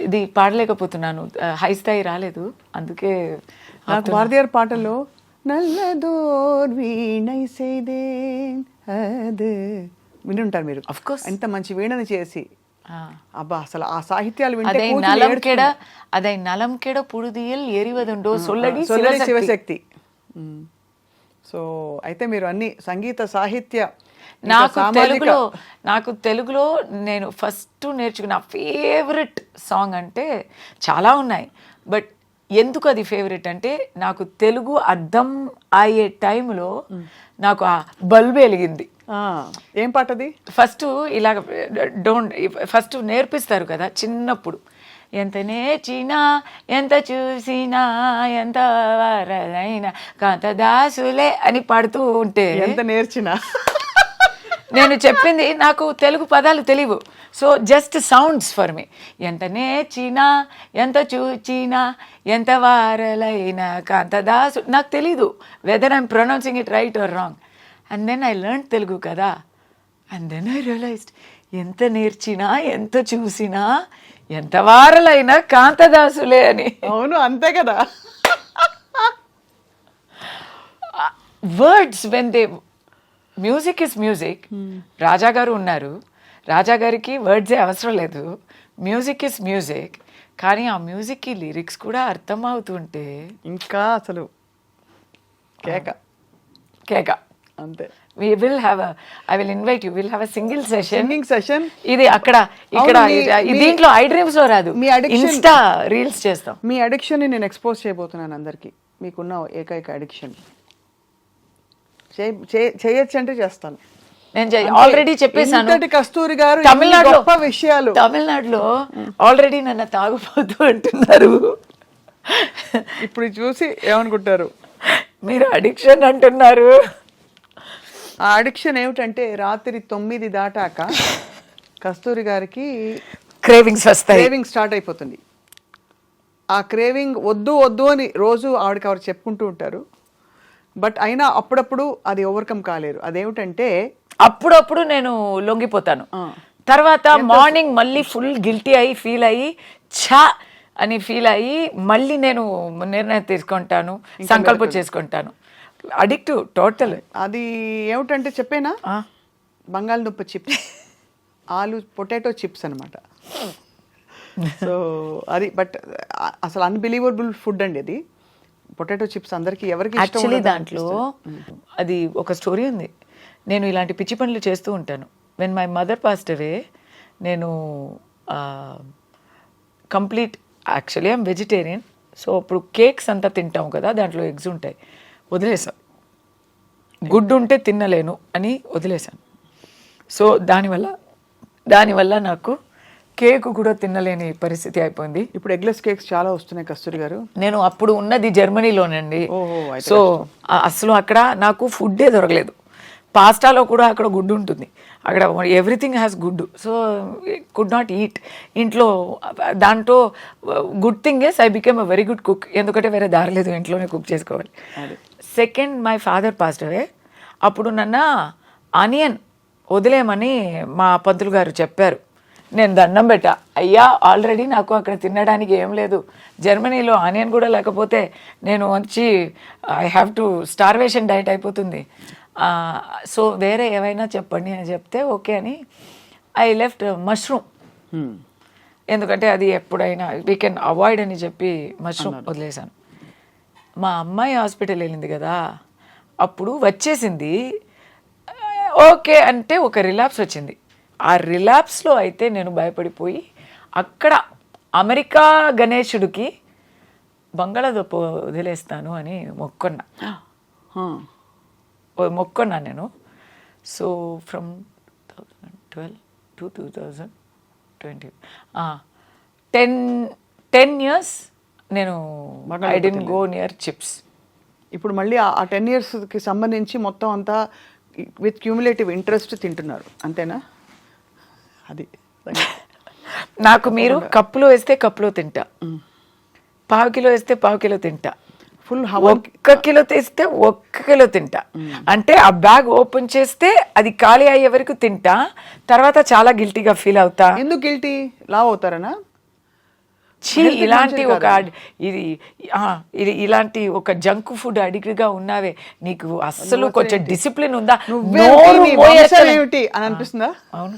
Speaker 3: ఇది పాడలేకపోతున్నాను, హై స్థాయి రాలేదు, అందుకే.
Speaker 4: నాకు భారతీయార్ పాటల్లో నల్లదోర్ వీణై సేదేన్ అది వినుంటారు మీరు.
Speaker 3: Of course.
Speaker 4: ఎంత మంచి వీణని చేసి, అబ్బా అసలు ఆ సాహిత్యాలు వింటే
Speaker 3: అదై నలం కెడ పుడుదియల్ ఎరివదుండో సొల్లడి
Speaker 4: శివశక్తి. సో అయితే మీరు అన్ని సంగీత సాహిత్య,
Speaker 3: నాకు తెలుగులో నేను ఫస్ట్ నేర్చుకున్న ఫేవరెట్ సాంగ్ అంటే చాలా ఉన్నాయి. బట్ ఎందుకు అది ఫేవరెట్ అంటే, నాకు తెలుగు అర్థం అయ్యే టైంలో నాకు ఆ బల్బు వెలిగింది.
Speaker 4: ఏం పాట అది?
Speaker 3: ఫస్ట్ ఫస్ట్ నేర్పిస్తారు కదా చిన్నప్పుడు, ఎంత నేర్చినా ఎంత చూసినా ఎంత వారైనా కాంత దాసులే అని పాడుతూ ఉంటే,
Speaker 4: ఎంత నేర్చినా
Speaker 3: నేను చెప్పింది నాకు తెలుగు పదాలు తెలియవు. So just sounds for me. ఎంత నేర్చినా ఎంత చూచినా ఎంత వారలైనా కాంతదాసు, నాకు తెలీదు whether I'm pronouncing it right or wrong. And then I learn Telugu కదా. అండ్ దెన్ ఐ రియలైజ్డ్ ఎంత నేర్చినా ఎంత చూసినా ఎంత వారలైనా కాంతదాసులే అని.
Speaker 4: అవును, అంతే కదా.
Speaker 3: Words when they, music is music. Raja garu ఉన్నారు, రాజా గారికి వర్డ్సే అవసరం లేదు. Music is music. కానీ ఆ మ్యూజిక్కి లిరిక్స్ కూడా అర్థం అవుతుంటే
Speaker 4: ఇంకా అసలు కేక
Speaker 3: కేక.
Speaker 4: అంతే.
Speaker 3: We will have a, I will invite you, we'll have a single session.
Speaker 4: Singing session.
Speaker 3: ఇది అక్కడ ఇక్కడ దీంట్లో ఐ డ్రీమ్స్ లో రాదు,
Speaker 4: మీ addiction-
Speaker 3: ఇన్స్టా రీల్స్ చేస్తాం.
Speaker 4: మీ అడిక్షన్ని నేను ఎక్స్పోజ్ చేయబోతున్నాను అందరికీ. మీకున్న ఏకైక అడిక్షన్ చేయొచ్చు అంటే చేస్తాను.
Speaker 3: నేను ఆల్రెడీ చెప్పేశాను.
Speaker 4: ఇంతటి కస్తూరి గారు
Speaker 3: తమిళనాడులో
Speaker 4: గొప్ప విషయాలు.
Speaker 3: తమిళనాడులో ఆల్రెడీ నన్ను తాగుపోతూ అంటున్నారు.
Speaker 4: ఇప్పుడు చూసి ఏమనుకుంటారు?
Speaker 3: మీరు అడిక్షన్ అంటున్నారు.
Speaker 4: ఆ అడిక్షన్ ఏమిటంటే రాత్రి 9 దాటాక కస్తూరి గారికి
Speaker 3: క్రేవింగ్స్ వస్తాయి,
Speaker 4: క్రేవింగ్ స్టార్ట్ అయిపోతుంది. ఆ క్రేవింగ్ వద్దు వద్దు అని రోజు ఆవిడ చెప్పుకుంటూ ఉంటారు. బట్ అయినా అప్పుడప్పుడు అది ఓవర్కమ్ కాలేరు. అదేమిటంటే
Speaker 3: అప్పుడప్పుడు నేను లొంగిపోతాను. తర్వాత మార్నింగ్ మళ్ళీ ఫుల్ గిల్టీ అయ్యి ఫీల్ అయ్యి ఛా అని ఫీల్ అయ్యి మళ్ళీ నేను నిర్ణయం తీసుకుంటాను, సంకల్పం చేసుకుంటాను. Addict total.
Speaker 4: అది ఏమిటంటే చెప్పేనా, బంగాళదుంప చిప్స్, పొటాటో చిప్స్ అనమాట. సో అది బట్ అసలు అన్బిలీవబుల్ ఫుడ్ అండి అది. పొటాటో చిప్స్ అందరికి ఎవరికి
Speaker 3: యాక్చువల్లీ దాంట్లో అది ఒక స్టోరీ ఉంది. నేను ఇలాంటి పిచ్చి పనులు చేస్తూ ఉంటాను. When my mother passed away, నేను complete actually I'm vegetarian. So ఇప్పుడు కేక్స్ అంతా తింటాం కదా, దాంట్లో ఎగ్స్ ఉంటాయి, వదిలేసాను. గుడ్డు ఉంటే తినలేను అని వదిలేసాను. సో దానివల్ల నాకు కేక్ కూడా తినలేని పరిస్థితి అయిపోయింది.
Speaker 4: ఇప్పుడు ఎగ్లెస్ కేక్స్ చాలా వస్తున్నాయి కస్తూరి గారు.
Speaker 3: నేను అప్పుడు ఉన్నది జర్మనీలోనండి. సో అసలు అక్కడ నాకు ఫుడ్డే దొరకలేదు. పాస్టాలో కూడా అక్కడ గుడ్డు ఉంటుంది, అక్కడ ఎవ్రీథింగ్ హ్యాస్ గుడ్డు. So could not eat. ఇంట్లో దాంట్లో good thing is I became a very good cook. ఎందుకంటే వేరే దారి లేదు, ఇంట్లోనే కుక్ చేసుకోవాలి. Second my father passed away. అప్పుడు నన్ను ఆనియన్ వదిలేయమని మా పంతులు గారు చెప్పారు. నేను దండం పెట్టా, అయ్యా ఆల్రెడీ నాకు అక్కడ తినడానికి ఏం లేదు, జర్మనీలో ఆనియన్ కూడా లేకపోతే నేను వచ్చి I have to starvation diet అయిపోతుంది. సో వేరే ఏవైనా చెప్పండి అని చెప్తే ఓకే అని ఐ లెఫ్ట్ మష్రూమ్. ఎందుకంటే అది ఎప్పుడైనా వీ కెన్ అవాయిడ్ అని చెప్పి మష్రూమ్ వదిలేశాను. మా అమ్మాయి హాస్పిటల్ వెళ్ళింది కదా, అప్పుడు వచ్చేసింది ఓకే అంటే ఒక రిలాప్స్ వచ్చింది. ఆ రిలాప్స్లో అయితే నేను భయపడిపోయి అక్కడ అమెరికా గణేశుడికి బంగాళాదుంప వదిలేస్తాను అని మొక్కున్నాను నేను. సో ఫ్రమ్ 2012 to 2020 10 years నేను I didn't go near chips.
Speaker 4: ఇప్పుడు మళ్ళీ ఆ 10 yearsకి సంబంధించి మొత్తం అంతా విత్ క్యూములేటివ్ ఇంట్రెస్ట్ తింటున్నారు, అంతేనా? అది
Speaker 3: నాకు మీరు కప్పులో వేస్తే కప్పులో తింటా, పావు కిలో వేస్తే పావు కిలో తింటా,
Speaker 4: ఫుల్
Speaker 3: 1 కిలో తెస్తే 1 కిలో తింటా. అంటే ఆ బ్యాగ్ ఓపెన్ చేస్తే అది ఖాళీ అయ్యే వరకు తింటా. తర్వాత చాలా గిల్టీగా ఫీల్ అవుతా.
Speaker 4: ఎందుకు గిల్టీ? లావ్ అవుతారనా?
Speaker 3: ఇలాంటి ఒక ఇది ఇలాంటి ఒక జంక్ ఫుడ్ అడిక్ట్గా ఉన్నావే, నీకు అస్సలు కొంచెం డిసిప్లిన్ ఉందా?
Speaker 4: ఏమిటి అని అనిపిస్తుందా?
Speaker 3: అవును.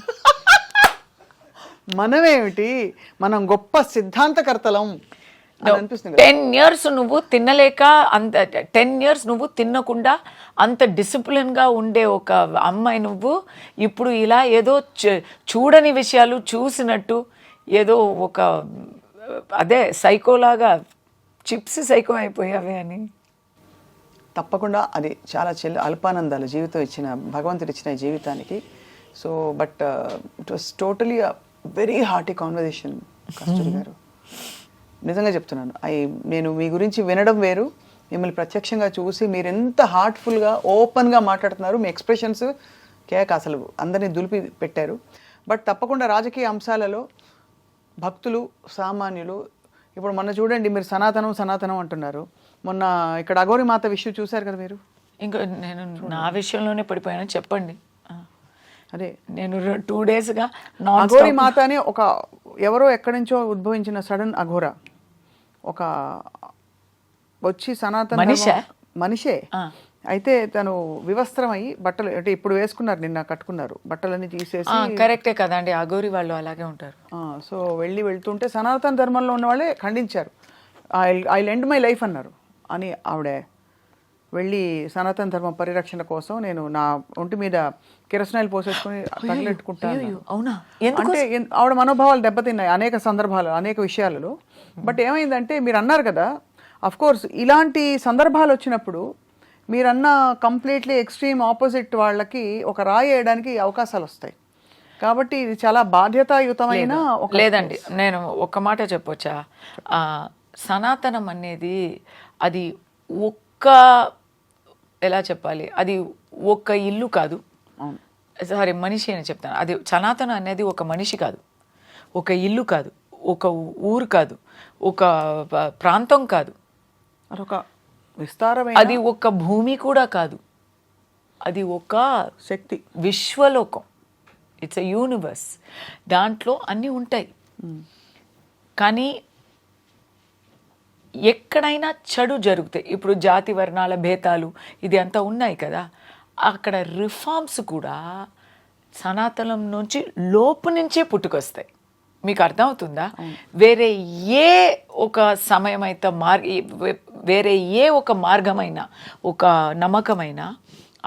Speaker 4: మనమేమిటి, మనం గొప్ప సిద్ధాంతకర్తలం
Speaker 3: 10 years నువ్వు తినలేక, అంత 10 years నువ్వు తినకుండా అంత డిసిప్లిన్గా ఉండే ఒక అమ్మాయి నువ్వు ఇప్పుడు ఇలా ఏదో చూడని విషయాలు చూసినట్టు ఏదో ఒక అదే సైకోలాగా చిప్స్ సైకో అయిపోయావే అని.
Speaker 4: తప్పకుండా అది చాలా అల్పానందాలు జీవితం ఇచ్చిన, భగవంతుడు ఇచ్చిన జీవితానికి. So but it was totally very hearty conversation Kasturi garu. నిజంగా చెప్తున్నాను, నేను మీ గురించి వినడం వేరు, మిమ్మల్ని ప్రత్యక్షంగా చూసి మీరు ఎంత హార్ట్ఫుల్గా ఓపెన్గా మాట్లాడుతున్నారు. మీ ఎక్స్ప్రెషన్స్ కేక అసలు అందరినీ దులిపి పెట్టారు. బట్ తప్పకుండా రాజకీయ అంశాలలో భక్తులు సామాన్యులు ఇప్పుడు మొన్న చూడండి, మీరు సనాతనం అంటున్నారు. మొన్న ఇక్కడ అఘోరి మాత విషయం చూశారు కదా మీరు.
Speaker 3: ఇంకా నేను నా విషయంలోనే పడిపోయాను, చెప్పండి.
Speaker 4: అదే
Speaker 3: నేను 2 డేస్గా
Speaker 4: అఘోరి మాత అని ఒక ఎవరో ఎక్కడి నుంచో ఉద్భవించిన సడన్ అఘోర ఒక వచ్చి సనాతన మనిషే అయితే తను వివస్త్రమై బట్టలు అంటే ఇప్పుడు వేసుకున్నారు, నిన్న కట్టుకున్నారు, బట్టలన్నీ తీసేసి.
Speaker 3: కరెక్టే కదండి, అఘోరి వాళ్ళు అలాగే ఉంటారు.
Speaker 4: సో వెళ్తుంటే సనాతన ధర్మంలో ఉన్న వాళ్ళే ఖండించారు. ఐ లెండ్ మై లైఫ్ అన్నారు అని ఆవిడ వెళ్ళి సనాతన ధర్మ పరిరక్షణ కోసం నేను నా ఒంటి మీద కిరసనాయిల్ పోసేసుకుని తగిలెట్టుకుంటాను.
Speaker 3: అవునా?
Speaker 4: అంటే ఆవిడ మనోభావాలు దెబ్బతిన్నాయి అనేక సందర్భాలు అనేక విషయాలలో. బట్ ఏమైందంటే మీరు అన్నారు కదా, అఫ్ కోర్స్ ఇలాంటి సందర్భాలు వచ్చినప్పుడు మీరన్న కంప్లీట్లీ ఎక్స్ట్రీమ్ ఆపోజిట్ వాళ్ళకి ఒక రాయి వేయడానికి అవకాశాలు వస్తాయి. కాబట్టి ఇది చాలా బాధ్యతాయుతమైన
Speaker 3: లేదండి. నేను ఒక మాట చెప్పొచ్చా, సనాతనం అనేది అది ఎలా చెప్పాలి, అది ఒక ఇల్లు కాదు, సారీ మనిషి అని చెప్తాను. అది సనాతనం అనేది ఒక మనిషి కాదు, ఒక ఇల్లు కాదు, ఒక ఊరు కాదు, ఒక ప్రాంతం కాదు,
Speaker 4: అదొక విస్తారమైన,
Speaker 3: అది ఒక భూమి కూడా కాదు, అది ఒక
Speaker 4: శక్తి,
Speaker 3: విశ్వలోకం. It's a universe. దాంట్లో అన్నీ ఉంటాయి. కానీ ఎక్కడైనా చెడు జరుగుతాయి. ఇప్పుడు జాతి వర్ణాల భేదాలు ఇది అంతా ఉన్నాయి కదా, అక్కడ రిఫార్మ్స్ కూడా సనాతనం నుంచి లోపు నుంచే పుట్టుకొస్తాయి. మీకు అర్థమవుతుందా? వేరే ఏ ఒక సమయమైతే వేరే ఏ ఒక మార్గమైన ఒక నమ్మకమైన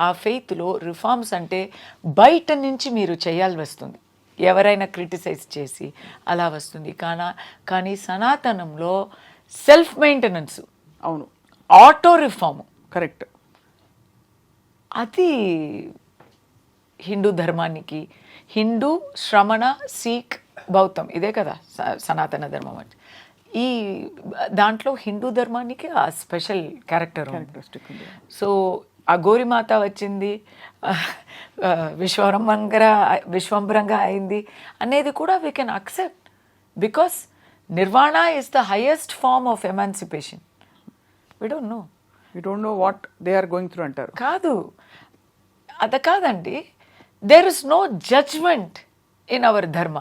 Speaker 3: ఆ ఫెయిత్లో రిఫార్మ్స్ అంటే బయట నుంచి మీరు చేయాల్సి వస్తుంది, ఎవరైనా క్రిటిసైజ్ చేసి అలా వస్తుంది. కానీ సనాతనంలో సెల్ఫ్ మెయింటెనెన్స్,
Speaker 4: అవును,
Speaker 3: ఆటో రిఫార్మ్,
Speaker 4: కరెక్ట్.
Speaker 3: అది హిందూ ధర్మానికి, హిందూ, శ్రమణ, సిక్, బౌద్ధం ఇదే కదా సనాతన ధర్మం అంటే. ఈ దాంట్లో హిందూ ధర్మానికి ఆ స్పెషల్ క్యారెక్టరిస్టిక్ ఉంది. సో అఘోరి మాత వచ్చింది, విశ్వంభరంగా అయింది అనేది కూడా we can accept, because nirvana is the highest form of emancipation. We don't know
Speaker 4: what they are going through అంటారు.
Speaker 3: కాదు, అది కాదండి, there is no judgment in our ధర్మ.